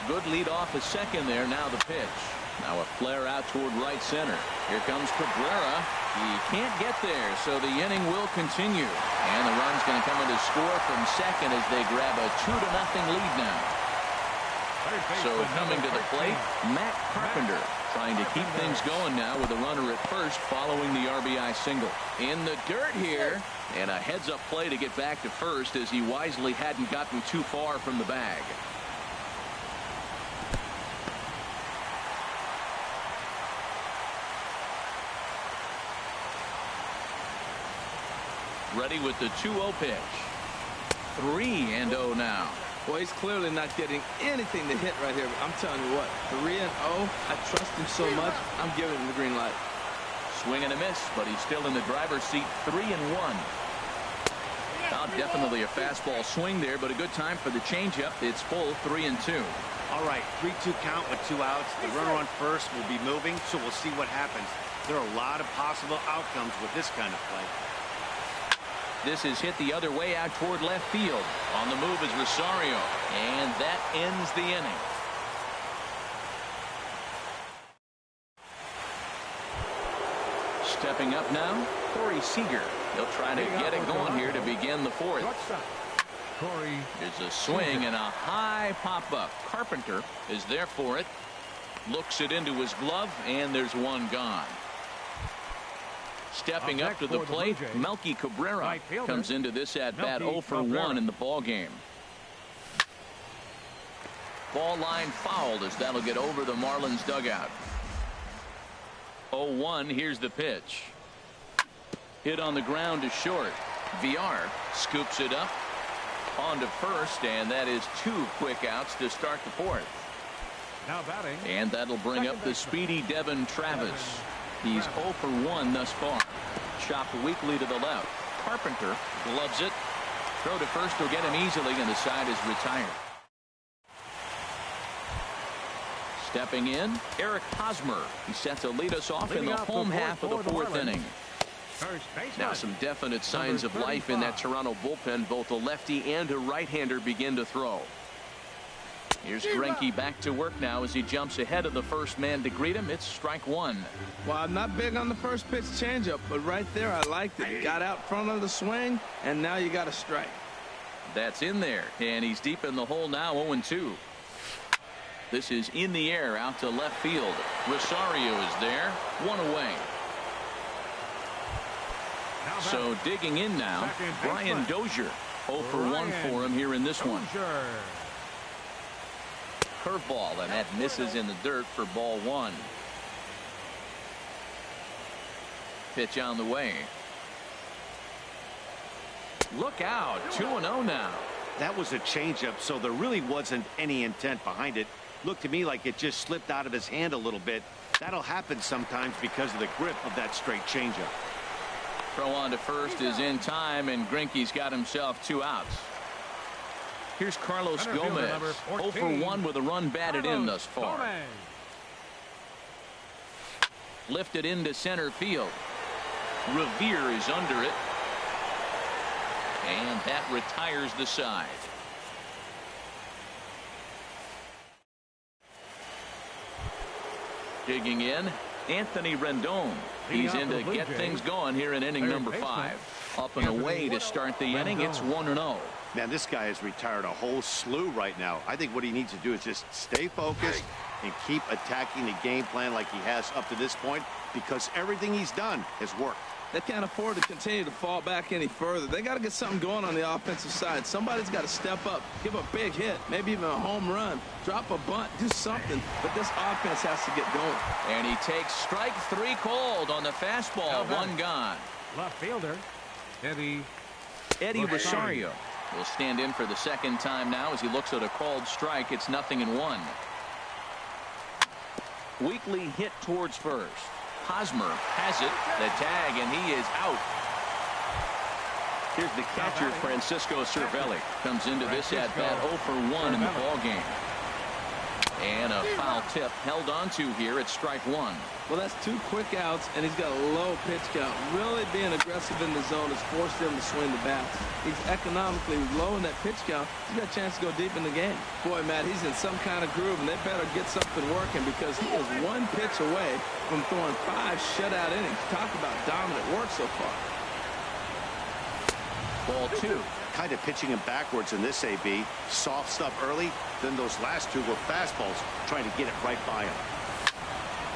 Good lead off a second there. Now the pitch. Now a flare out toward right center. Here comes Cabrera. He can't get there, so the inning will continue. And the run's going to come in to score from second as they grab a 2-0 lead now. So coming to the plate, Matt Carpenter trying to keep things going now with a runner at first following the RBI single. In the dirt here, and a heads-up play to get back to first as he wisely hadn't gotten too far from the bag. Ready with the 2-0 pitch. 3-0 now. Boy, he's clearly not getting anything to hit right here. But I'm telling you what, 3-0. I trust him so much, I'm giving him the green light. Swing and a miss, but he's still in the driver's seat. 3-1. Now definitely a fastball swing there, but a good time for the changeup. It's full 3-2. All right, 3-2 count with 2 outs. The runner on first will be moving, so we'll see what happens. There are a lot of possible outcomes with this kind of play. This is hit the other way out toward left field. On the move is Rosario, and that ends the inning. Stepping up now, Corey Seager. He'll try to get it going here to begin the 4th. There's a swing and a high pop-up. Carpenter is there for it. Looks it into his glove, and there's one gone. Stepping up to the plate, Melky Cabrera comes into this at-bat 0 for 1 in the ball game. Ball line fouled as that'll get over the Marlins dugout. 0-1, here's the pitch. Hit on the ground to short. VR scoops it up onto first, and that is 2 quick outs to start the 4th. Now batting. And that'll bring up the speedy Devin Travis. He's 0 for 1 thus far. Chopped weakly to the left. Carpenter gloves it. Throw to first will get him easily, and the side is retired. Stepping in, Eric Hosmer. He's set to lead us off in the home half of the 4th inning. Now some definite signs of life in that Toronto bullpen. Both a lefty and a right-hander begin to throw. Here's Greinke back to work now as he jumps ahead of the first man to greet him. It's strike 1. Well, I'm not big on the first pitch changeup, but right there I liked it. He got out front of the swing, and now you got a strike. That's in there, and he's deep in the hole now, 0-2. This is in the air out to left field. Rosario is there, 1 away. So digging in now, Brian Dozier. 0 for 1 for him here in this one. Curveball, and that misses in the dirt for ball 1. Pitch on the way. Look out. 2-0 now. That was a changeup, so there really wasn't any intent behind it. Looked to me like it just slipped out of his hand a little bit. That'll happen sometimes because of the grip of that straight changeup. Throw on to first is in time, and Greinke's got himself 2 outs. Here's Carlos Gomez, 0 for 1 with a run batted in thus far. Lifted into center field. Revere is under it. And that retires the side. Digging in, Anthony Rendon. He's in to get things going here in inning number 5. Up and away to start the inning. It's 1-0. Man, this guy has retired a whole slew right now. I think what he needs to do is just stay focused and keep attacking the game plan like he has up to this point, because everything he's done has worked. They can't afford to continue to fall back any further. They got to get something going on the offensive side. Somebody's got to step up, give a big hit, maybe even a home run, drop a bunt, do something. But this offense has to get going. And he takes strike 3 cold on the fastball. 1 gone. Left fielder, Eddie Rosario will stand in for the second time now as he looks at a called strike. It's 0-1. Weekly hit towards first. Hosmer has it, the tag, and he is out. Here's the catcher, Francisco Cervelli. Comes into this at bat 0 for 1 in the ball game. And a foul tip held onto here at strike 1. Well, that's 2 quick outs, and he's got a low pitch count. Really being aggressive in the zone has forced him to swing the bats. He's economically low in that pitch count. He's got a chance to go deep in the game. Boy, Matt, he's in some kind of groove, and they better get something working, because he is 1 pitch away from throwing 5 shutout innings. Talk about dominant work so far. Ball 2. Kind of pitching him backwards in this AB. Soft stuff early, then those last 2 were fastballs, trying to get it right by him.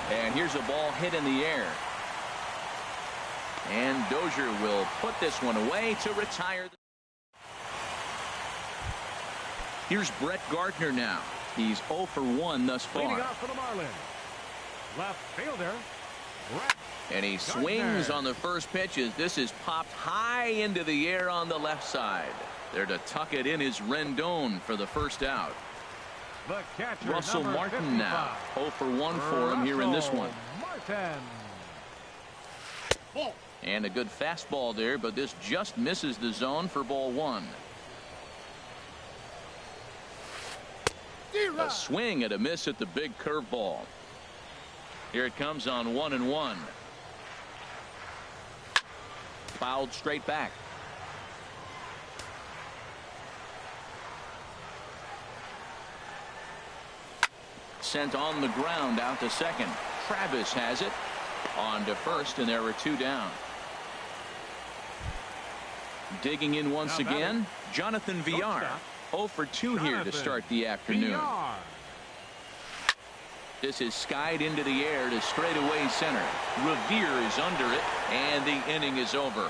And here's a ball hit in the air. And Dozier will put this one away to retire. Here's Brett Gardner now. He's 0 for 1 thus far. Leading off for the Marlins, left fielder, Brett. And he swings on the first pitch as this is popped high into the air on the left side. There to tuck it in is Rendon for the first out. The catcher, Russell Martin 55. now. 0 for 1 for him here in this one. Martin. And a good fastball there, but this just misses the zone for ball 1. A swing and a miss at the big curveball. Here it comes on 1-1. Fouled straight back. Sent on the ground out to second. Travis has it. On to first, and there were 2 down. Digging in once again, Jonathan Villar. 0 for 2 here to start the afternoon. This is skied into the air to straightaway center. Revere is under it, and the inning is over.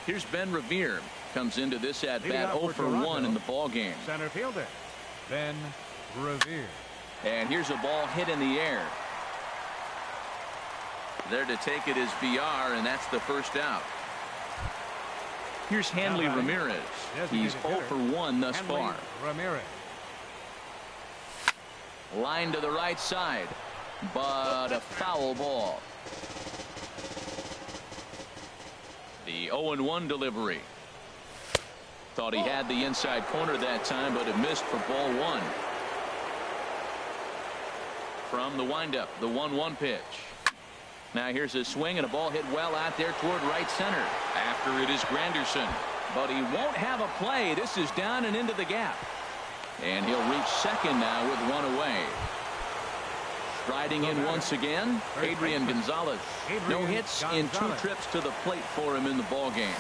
Here's Ben Revere. Comes into this at bat 0 for 1 in the ball game. Center fielder, Ben Revere. And here's a ball hit in the air. There to take it is Villar, and that's the first out. Here's Hanley Ramirez. He's 0 for 1 thus far. Ramirez. Line to the right side, but a foul ball. The 0-1 delivery. Thought he had the inside corner that time, but it missed for ball 1. From the windup, the 1-1 pitch. Now here's a swing and a ball hit well out there toward right center. After it is Granderson, but he won't have a play. This is down and into the gap, and he'll reach second now with 1 away. Striding in once again, Adrian Gonzalez. No hits in 2 trips to the plate for him in the ball game.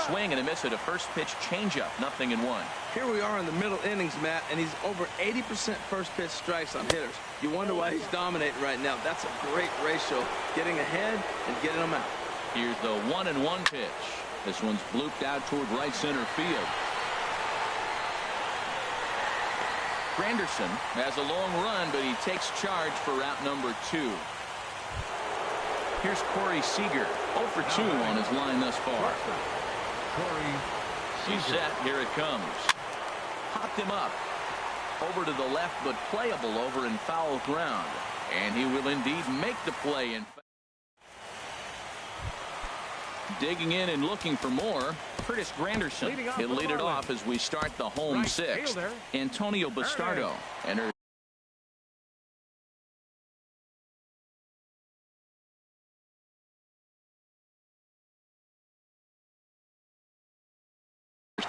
Swing and a miss at a first pitch changeup. 0-1. Here we are in the middle innings, Matt, and he's over 80% first pitch strikes on hitters. You wonder why he's dominating right now. That's a great ratio, getting ahead and getting them out. Here's the 1-1 pitch. This one's blooped out toward right center field. Granderson has a long run, but he takes charge for route number 2. Here's Corey Seager, 0 for 2 on his line thus far. He's set. Here it comes. Popped him up. Over to the left, but playable over in foul ground. And he will indeed make the play. Digging in and looking for more, Curtis Granderson. He'll lead it off as we start the home 6th. Antonio Bastardo enters.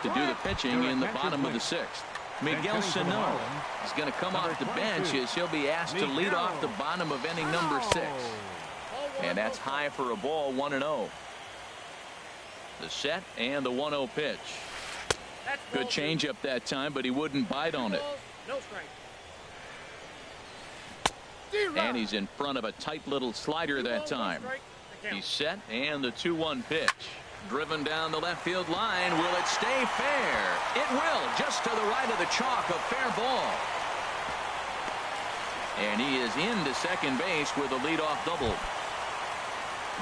To do the pitching in the bottom of the 6th. Miguel Sano is going to come off the bench as he'll be asked to lead off the bottom of inning number 6. And that's high for a ball, 1-0. The set and the 1-0 pitch. Good changeup that time, but he wouldn't bite on it. And he's in front of a tight little slider that time. He's set, and the 2-1 pitch. Driven down the left field line. Will it stay fair? It will, just to the right of the chalk, a fair ball. And he is into second base with a leadoff double.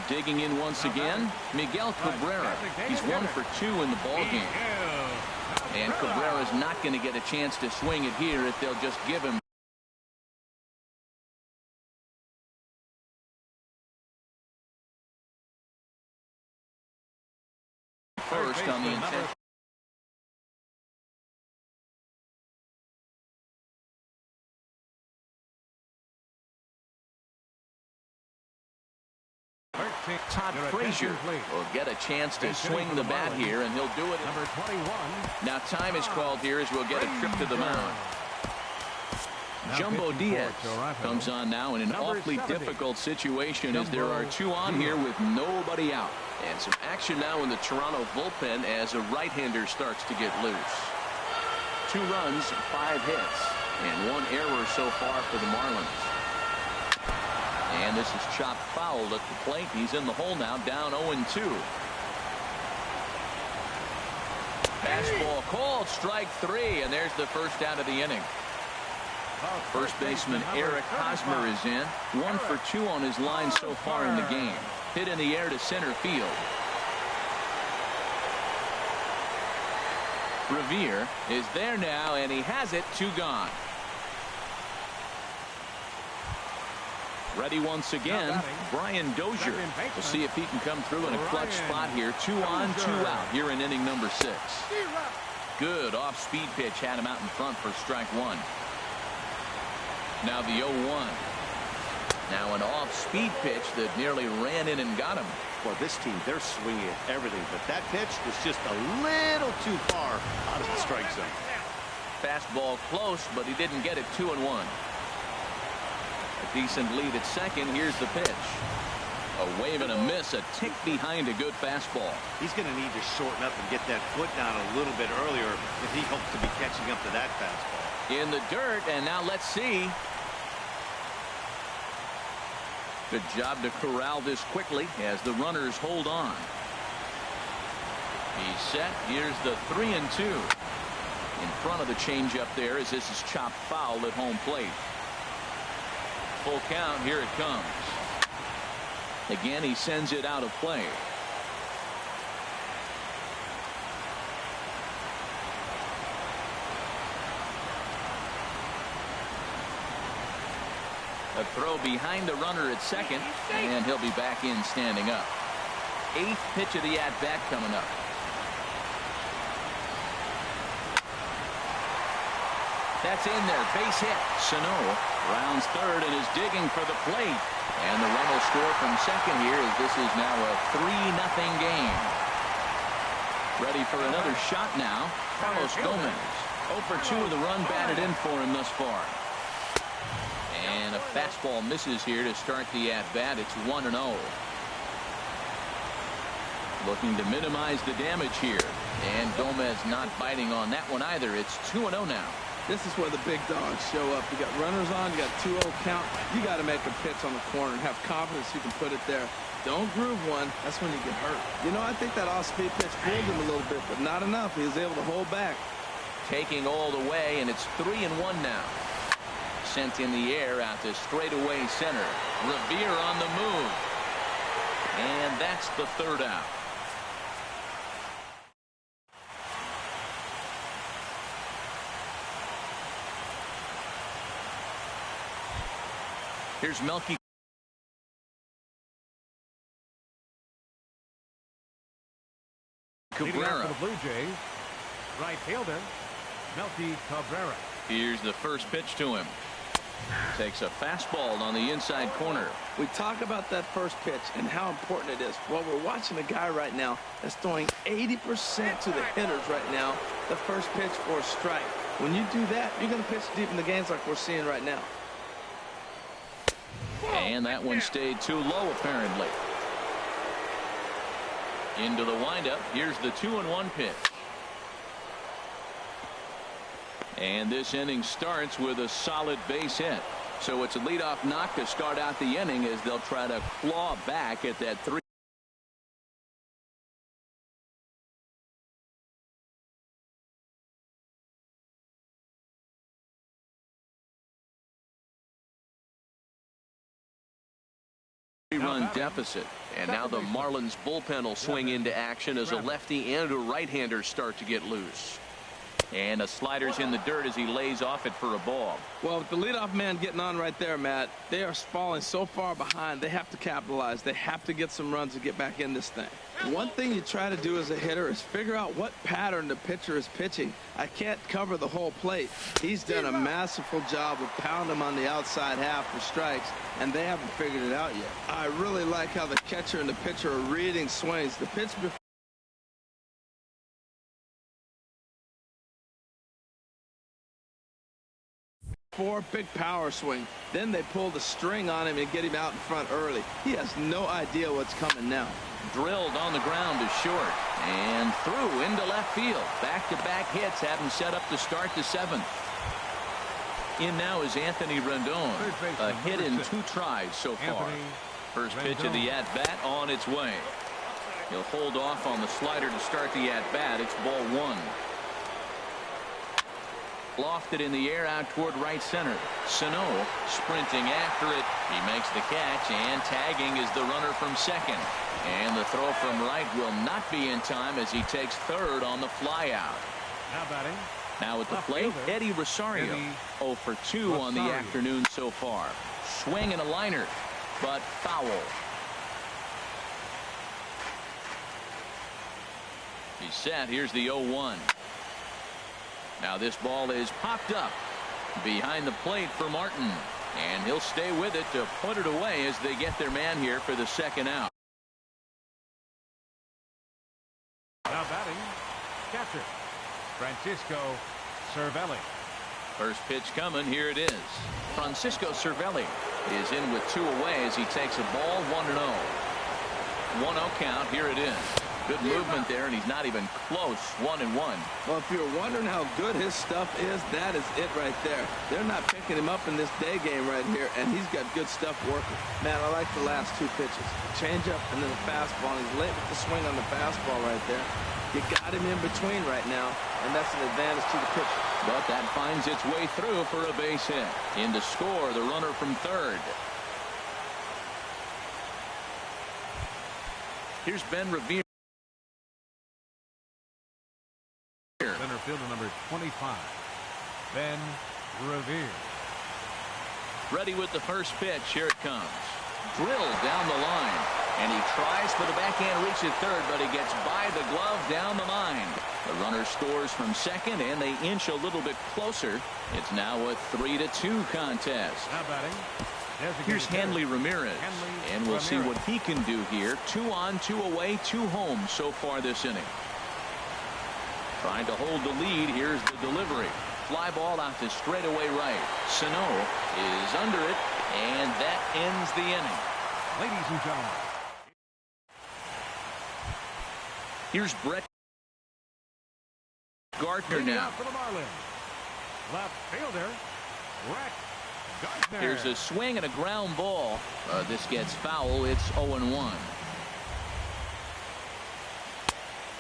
Digging in once again, Miguel Cabrera. He's 1 for 2 in the ballgame. And Cabrera's not going to get a chance to swing it here if they'll just give him. First on the intent. Todd Frazier will get a chance to swing the bat here, and he'll do it. Number 21. Now time is called here as we'll get a trip to the mound. Jumbo Diaz comes on now in an awfully difficult situation as there are 2 on here with nobody out. And some action now in the Toronto bullpen as a right-hander starts to get loose. 2 runs, 5 hits, and 1 error so far for the Marlins. And this is chopped foul at the plate. He's in the hole now, down 0-2. Fastball called, strike 3, and there's the first out of the inning. First baseman Eric Hosmer is in. 1 for 2 on his line so far in the game. Hit in the air to center field. Revere is there now, and he has it. 2 gone. Ready once again, Brian Dozier. We'll see if he can come through in a clutch spot here. 2 on, 2 out here in inning number 6. Good off-speed pitch had him out in front for strike 1. Now the 0-1. Now an off-speed pitch that nearly ran in and got him. Well, this team, they're swinging at everything, but that pitch was just a little too far out of the strike zone. Fastball close, but he didn't get it. 2-1. A decent lead at second. Here's the pitch. A wave and a miss, a tick behind a good fastball. He's going to need to shorten up and get that foot down a little bit earlier if he hopes to be catching up to that fastball. In the dirt, and now let's see. Good job to corral this quickly as the runners hold on. He's set. Here's the 3-2. In front of the changeup there as this is chopped foul at home plate. Full count. Here it comes. Again, he sends it out of play. A throw behind the runner at second, and he'll be back in standing up. 8th pitch of the at-bat coming up. That's in there. Base hit. Sano rounds third and is digging for the plate. And the run will score from second here as this is now a 3-0 game. Ready for another shot now. Carlos Gomez. 0 for 2 of the run batted in for him thus far. And a fastball misses here to start the at-bat. It's 1-0. Looking to minimize the damage here. And Gomez not biting on that one either. It's 2-0 now. This is where the big dogs show up. You got runners on, you got 2-0 count. You got to make a pitch on the corner and have confidence you can put it there. Don't groove one. That's when you get hurt. You know, I think that off-speed pitch fooled him a little bit, but not enough. He was able to hold back. taking all the way, and it's 3-1 now. Sent in the air out to straightaway center. Revere on the move. And that's the third out. Here's Melky Cabrera. For the Blue Jays, right fielder, Melky Cabrera. Here's the first pitch to him. Takes a fastball on the inside corner. We talk about that first pitch and how important it is. Well, we're watching a guy right now that's throwing 80% to the hitters right now. The first pitch for a strike. When you do that, you're going to pitch deep in the games like we're seeing right now. And that one stayed too low, apparently. Into the windup. Here's the 2-1 pitch. And this inning starts with a solid base hit. So it's a leadoff knock to start out the inning as they'll try to claw back at that 3. Run deficit. And now the Marlins bullpen will swing into action as a lefty and a right-hander start to get loose. And a slider's in the dirt as he lays off it for a ball. Well, with the leadoff man getting on right there, Matt, they are falling so far behind. They have to capitalize. They have to get some runs to get back in this thing. One thing you try to do as a hitter is figure out what pattern the pitcher is pitching. I can't cover the whole plate. He's done a masterful job of pounding him on the outside half for strikes, and they haven't figured it out yet. I really like how the catcher and the pitcher are reading swings. The pitch before big power swing. Then they pull the string on him and get him out in front early. He has no idea what's coming now. Drilled on the ground to short and through into left field. Back-to-back hits have him set up to start the 7th. In now is Anthony Rendon. A hit in 2 tries so far. First pitch of the at-bat on its way. He'll hold off on the slider to start the at-bat. It's ball 1. Lofted in the air out toward right center. Sano sprinting after it. He makes the catch, and tagging is the runner from second. And the throw from right will not be in time as he takes third on the flyout. Now batting. Now at the plate, Eddie Rosario. 0 for 2 on the afternoon so far. Swing and a liner, but foul. He's set. Here's the 0-1. Now this ball is popped up behind the plate for Martin, and he'll stay with it to put it away as they get their man here for the second out. Now batting, catcher Francisco Cervelli. First pitch coming. Here it is. Francisco Cervelli is in with 2 away as he takes a ball 1-0. 1-0 count. Here it is. Good movement there, and he's not even close. 1-1. Well, if you're wondering how good his stuff is, that is it right there. They're not picking him up in this day game right here, and he's got good stuff working. Man, I like the last 2 pitches. Change-up and then the fastball. And he's late with the swing on the fastball right there. You got him in between right now, and that's an advantage to the pitcher. But that finds its way through for a base hit. In to score, the runner from third. Here's Ben Revere. Center fielder number 25, Ben Revere. Ready with the first pitch. Here it comes. Drilled down the line, and he tries for the backhand reach at third, but he gets by the glove down the line. The runner scores from second, and they inch a little bit closer. It's now a 3-2 contest. Now batting. Here's Hanley Ramirez, and we'll see what he can do here. 2 on, 2 away, 2 home so far this inning. Trying to hold the lead. Here's the delivery. Fly ball out to straightaway right. Sano is under it, and that ends the inning. Ladies and gentlemen. Here's Brett Gardner now. For the Marlins. Left fielder, Brett Gardner. Here's a swing and a ground ball. This gets foul. It's 0-1.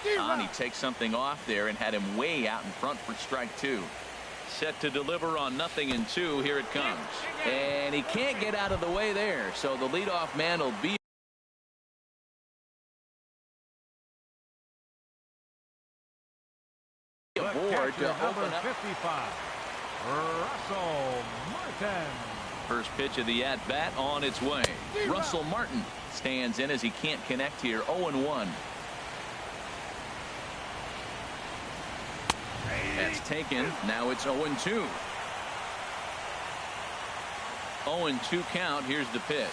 He takes something off there and had him way out in front for strike 2. Set to deliver on 0-2. Here it comes. And he can't get out of the way there. So the leadoff man will be aboard to open up. 55, Russell Martin. First pitch of the at-bat on its way. Russell Martin stands in as he can't connect here. 0-1. That's taken. Now it's 0-2. 0-2 count. Here's the pitch.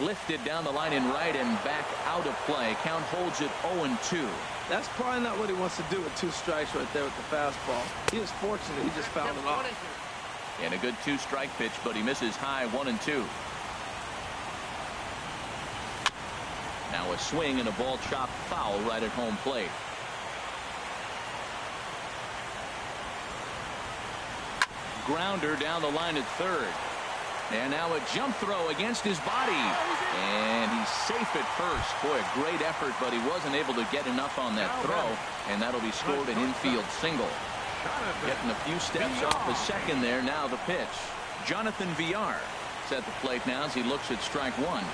Lifted down the line in right and back out of play. Count holds it 0-2. That's probably not what he wants to do with 2 strikes right there with the fastball. He is fortunate he just fouled it off. And a good 2-strike pitch, but he misses high. 1-2. Now a swing and a ball chopped foul right at home plate. Grounder down the line at third. And now a jump throw against his body. And he's safe at first. Boy, a great effort, but he wasn't able to get enough on that throw. And that'll be scored an infield single. Getting a few steps off the second there. Now the pitch. Jonathan Villar is at the plate now as he looks at strike 1.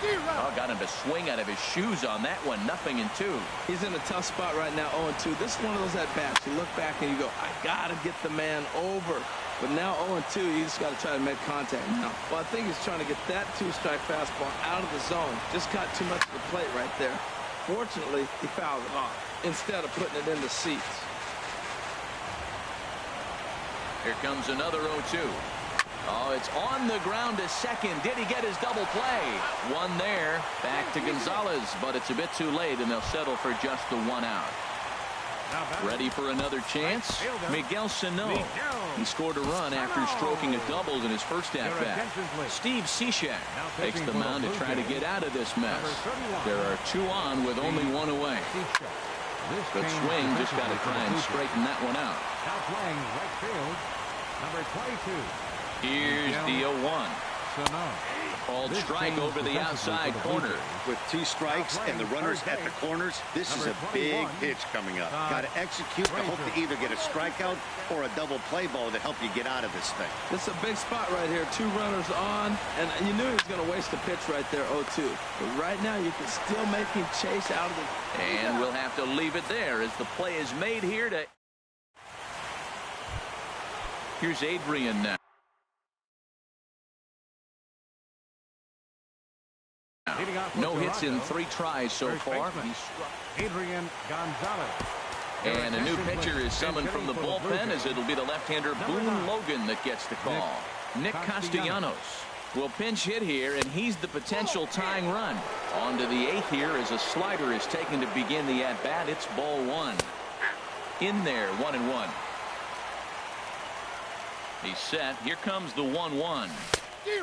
Oh, got him to swing out of his shoes on that one. 0-2. He's in a tough spot right now. 0-2. This is one of those at-bats. You look back and you go, I got to get the man over. But now 0-2, you just got to try to make contact now. Well, I think he's trying to get that 2-strike fastball out of the zone. Just got too much of the plate right there. Fortunately, he fouled it off instead of putting it in the seats. Here comes another 0-2. Oh, it's on the ground to second. Did he get his double play? One there. Back to Gonzalez, but it's a bit too late, and they'll settle for just the 1 out. Ready for another chance? Miguel Sano. He scored a run after stroking a double in his first at-bat. Steve Cishek takes the mound to try to get out of this mess. There are 2 on with only 1 away. Good swing, just got to try and straighten that one out. Now playing right field, number 22. Here's the 0-1. Called strike over the outside corner. With 2 strikes and the runners at the corners, this is a big pitch coming up. Got to execute to hope to either get a strikeout or a double play ball to help you get out of this thing. This is a big spot right here. 2 runners on, and you knew he was going to waste a pitch right there, 0-2. But right now, you can still make him chase out of the... And we'll have to leave it there as the play is made here to... Here's Adrian now. No hits in 3 tries so far. Adrian Gonzalez. And a new pitcher is summoned from the bullpen as it'll be the left-hander Boone Logan that gets the call. Nick Castellanos will pinch hit here, and he's the potential tying run. On to the 8th here as a slider is taken to begin the at-bat. It's ball 1. In there, 1-1. He's set. Here comes the 1-1.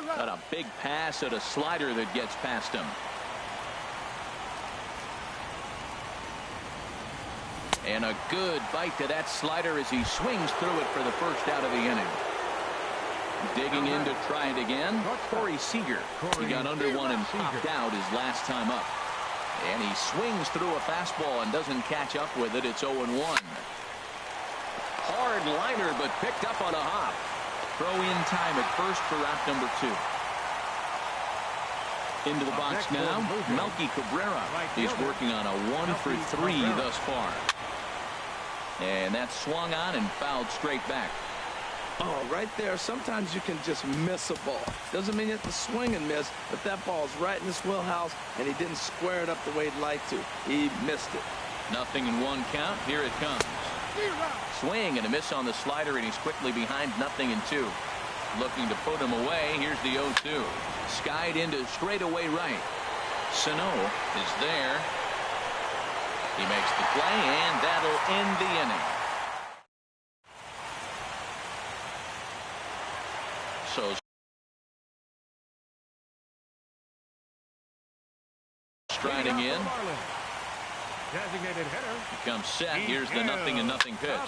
Got a big pass at a slider that gets past him. And a good bite to that slider as he swings through it for the first out of the inning. Digging in to try it again, Corey Seager. He got under one and popped out his last time up. And he swings through a fastball and doesn't catch up with it. It's 0-1. Hard liner, but picked up on a hop. Throw in time at first for out number 2. Into the box now, Melky Cabrera. He's working on a 1 for 3 thus far. And that's swung on and fouled straight back. Oh, right there. Sometimes you can just miss a ball. Doesn't mean you have to swing and miss, but that ball's right in his wheelhouse, and he didn't square it up the way he'd like to. He missed it. 0-1 count. Here it comes. Swing and a miss on the slider, and he's quickly behind 0-2. Looking to put him away. Here's the 0-2. Skied into straightaway right. Sano is there. He makes the play, and that'll end the inning. So striding in. Designated hitter. Becomes set. Here's the 0-0 pitch.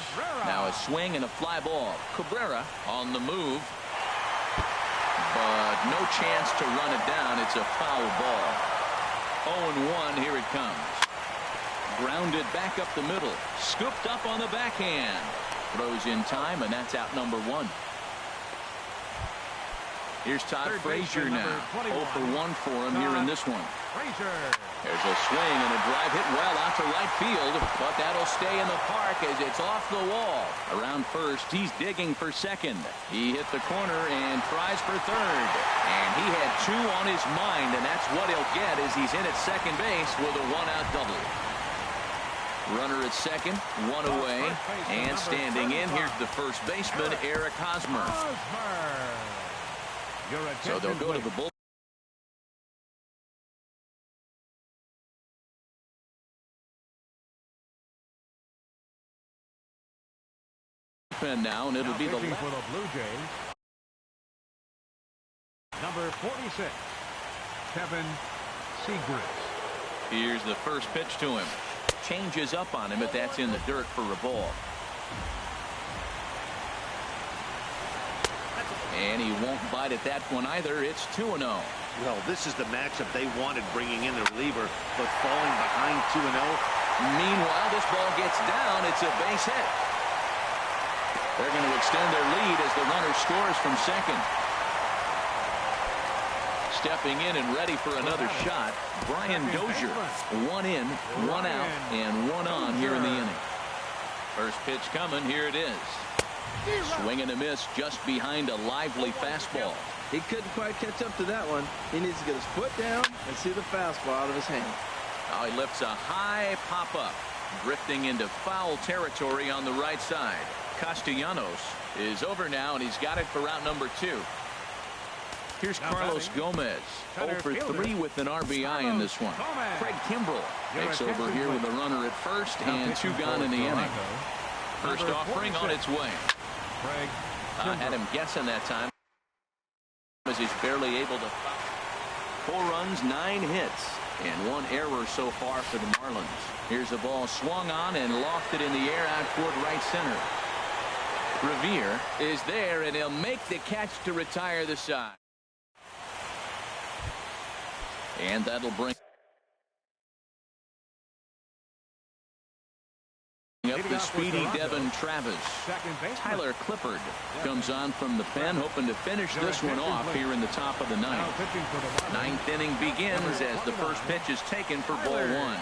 Now a swing and a fly ball. Cabrera on the move. But no chance to run it down. It's a foul ball. 0-1 and here it comes. Grounded back up the middle. Scooped up on the backhand. Throws in time, and that's out number 1. Here's Todd Frazier now. 0 for 1 for him here in this one. There's a swing and a drive hit well out to right field, but that'll stay in the park as it's off the wall. Around first, he's digging for second. He hit the corner and tries for third. And he had 2 on his mind, and that's what he'll get as he's in at second base with a 1-out double. Runner at second, 1 away, and standing in, here's the first baseman, Eric Hosmer. So they'll go to the bullpen. Now, and it'll be the pitching for the Blue Jays. Number 46, Kevin Segrist. Here's the first pitch to him. Changes up on him, but that's in the dirt for a ball. And he won't bite at that one either. It's 2-0. Well, this is the matchup they wanted, bringing in the reliever, but falling behind 2-0. Meanwhile, this ball gets down. It's a base hit. They're going to extend their lead as the runner scores from second. Stepping in and ready for another shot, Brian Dozier. 1 in, 1 out, and 1 on here in the inning. First pitch coming. Here it is. Swing and a miss just behind a lively fastball. He couldn't quite catch up to that one. He needs to get his foot down and see the fastball out of his hand. Now he lifts a high pop-up, drifting into foul territory on the right side. Castellanos is over now, and he's got it for route number 2. Here's Carlos Gomez, 0 for 3 with an RBI in this one. Craig Kimbrell takes over here with a runner at first and 2 gone in the inning. First offering on its way. Had him guessing that time as he's barely able to. 4 runs, 9 hits, and 1 error so far for the Marlins. Here's a ball swung on and lofted in the air out toward right center. Revere is there, and he'll make the catch to retire the side. And that'll bring up the speedy Devin Travis. Tyler Clippard comes on from the pen, hoping to finish this one off here in the top of the 9th. 9th inning begins as the first pitch is taken for ball 1.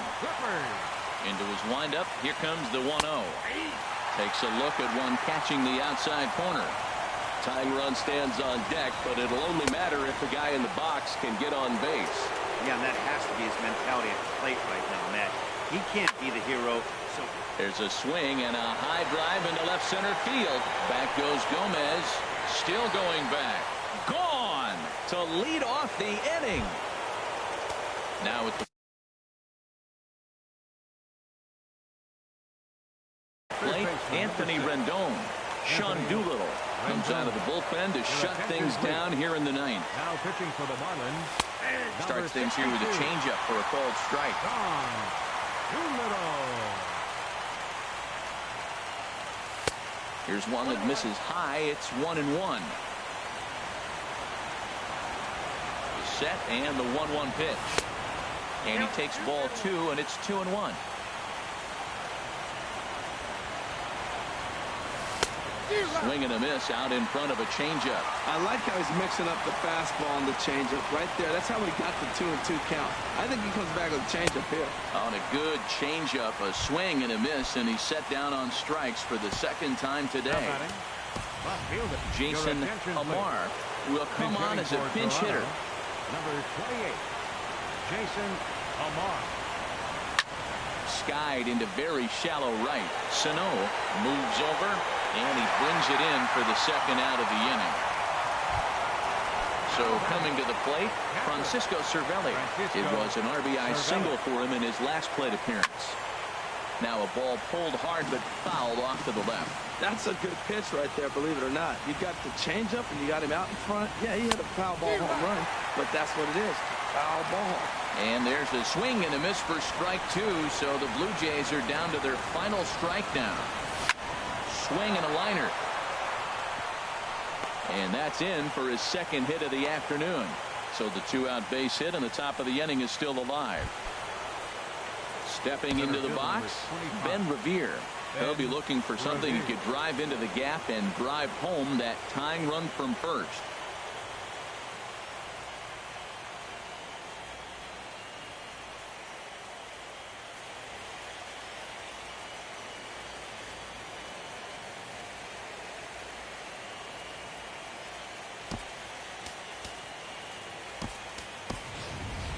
Into his windup, here comes the 1-0. Takes a look at one catching the outside corner. Tying run stands on deck, but it'll only matter if the guy in the box can get on base. Yeah, and that has to be his mentality at the plate right now, Matt. He can't be the hero. So there's a swing and a high drive into left center field. Back goes Gomez. Still going back. Gone to lead off the inning. Now with the plate, Anthony Rendon. Sean Doolittle comes out of the bullpen to shut things down here in the 9th. Now pitching for the Marlins. Starts things here with a changeup for a called strike. Here's one that misses high. It's 1-1. The set and the 1-1 pitch. And he takes ball 2, and it's 2-1. Swing and a miss out in front of a changeup. I like how he's mixing up the fastball and the changeup right there. That's how he got the 2-2 count. I think he comes back with a changeup here. On a good changeup, a swing and a miss, and he's set down on strikes for the 2nd time today. Jason Amar will come on as a pinch hitter. Number 28, Jason Amar. Skied into very shallow right. Sano moves over, and he brings it in for the 2nd out of the inning. So coming to the plate, Francisco Cervelli. It was an RBI single for him in his last plate appearance. Now a ball pulled hard but fouled off to the left. That's a good pitch right there, believe it or not. You got the changeup and you got him out in front. Yeah, he hit a foul ball home run, but that's what it is. Foul ball. And there's a swing and a miss for strike 2, so the Blue Jays are down to their final strike now. Swing and a liner. And that's in for his 2nd hit of the afternoon. So the 2-out base hit on the top of the inning is still alive. Stepping into the box, Ben Revere. He'll be looking for something he could drive into the gap and drive home that tying run from first.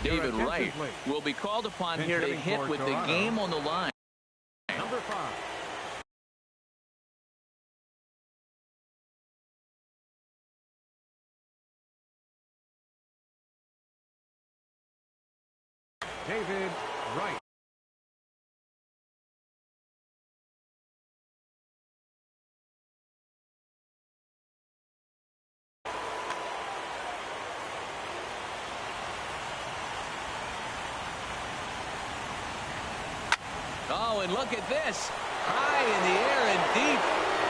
David Wright will be called upon here to hit with the game on the line. Number 5. David Wright. Oh, and look at this. High in the air and deep.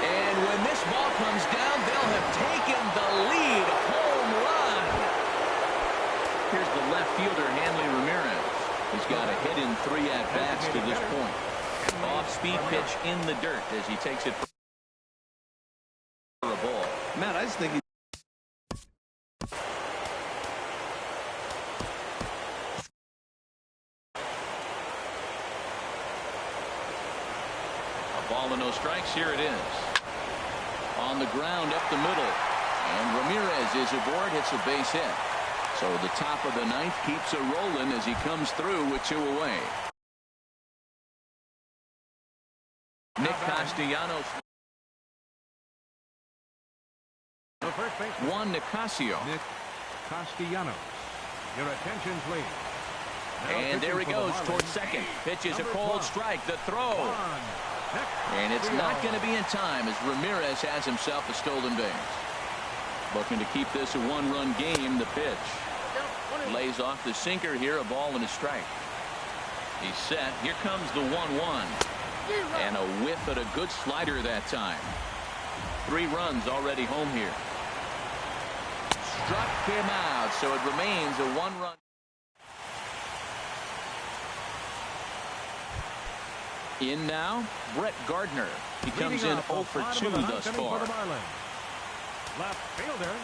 And when this ball comes down, they'll have taken the lead. Home run. Here's the left fielder, Hanley Ramirez. He's got a hit in 3 at-bats to this point. Off-speed pitch in the dirt as he takes it for a ball. Matt, I just think he ball and no strikes. Here it is. On the ground up the middle. And Ramirez is aboard, hits a base hit. So the top of the 9th keeps it rolling as he comes through with 2 away. Nick Castellanos. Juan Nicasio. Nick Castellanos. Your attention, please. And there he goes towards second. Pitch is a cold strike. The throw. And it's not going to be in time as Ramirez has himself a stolen base. Looking to keep this a 1-run game. The pitch. Lays off the sinker here. A ball and a strike. He's set. Here comes the 1-1. And a whiff at a good slider that time. 3 runs already home here. Struck him out. So it remains a 1-run. In now, Brett Gardner. He comes in 0 for 2 thus far. Left fielder,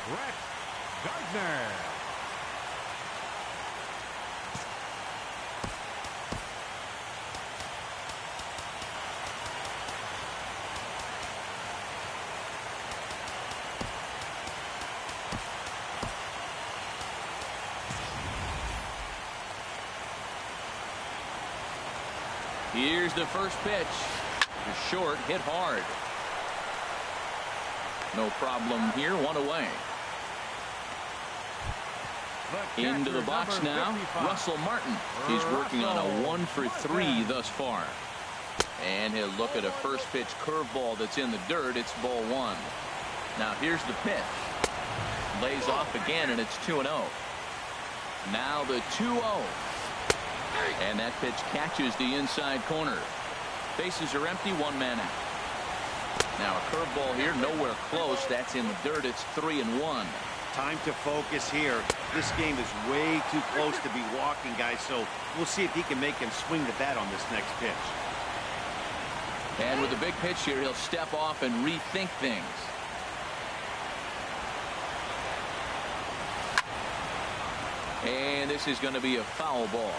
Brett Gardner. Here's the first pitch. It's short, hit hard. No problem here, 1 away. Into the box now, Russell Martin. He's working on a 1 for 3 thus far. And he'll look at a first pitch curveball that's in the dirt. It's ball 1. Now here's the pitch. Lays off again, and it's 2-0. Now the 2-0. And that pitch catches the inside corner. Bases are empty, 1 man out. Now a curveball here, nowhere close. That's in the dirt. It's 3-1. Time to focus here. This game is way too close to be walking, guys, so we'll see if he can make him swing the bat on this next pitch. And with a big pitch here, he'll step off and rethink things. And this is going to be a foul ball.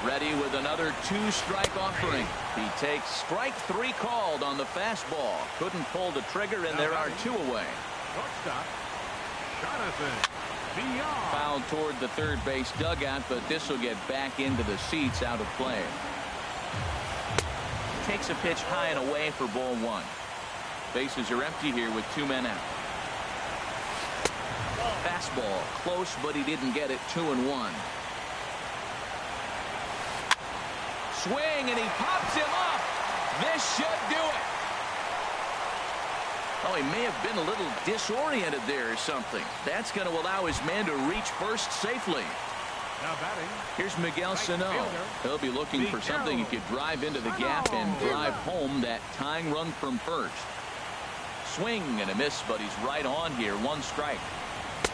Ready with another 2-strike offering. He takes strike 3 called on the fastball. Couldn't pull the trigger, and there are 2 away. Fouled toward the third base dugout, but this will get back into the seats, out of play. Takes a pitch high and away for ball 1. Bases are empty here with 2 men out. Fastball close, but he didn't get it. 2-1. Swing, and he pops him up. This should do it. Oh, he may have been a little disoriented there or something. That's going to allow his man to reach first safely. Now batting. Here's Miguel Sano. He'll be looking for something he could drive into the gap and drive home that tying run from first. Swing and a miss, but he's right on here. 1 strike.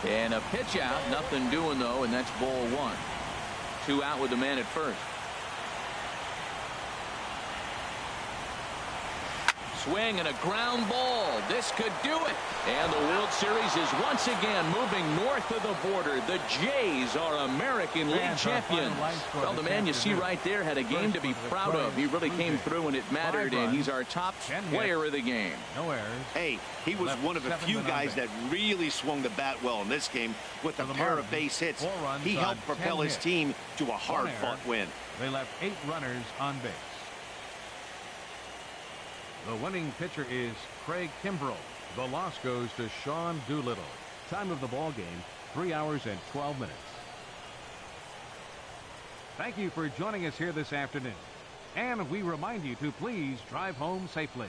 And a pitch out. Nothing doing, though, and that's ball 1. 2 out with the man at first. Swing and a ground ball. This could do it. And the World Series is once again moving north of the border. The Jays are American League champions. Well, the man you see right there had a game to be proud of. He really came through when it mattered, and he's our top player of the game. No errors. Hey, he was one of a few guys that really swung the bat well in this game with a pair of base hits. He helped propel his team to a hard-fought win. They left 8 runners on base. The winning pitcher is Craig Kimbrell. The loss goes to Sean Doolittle. Time of the ball game, 3 hours and 12 minutes. Thank you for joining us here this afternoon. And we remind you to please drive home safely.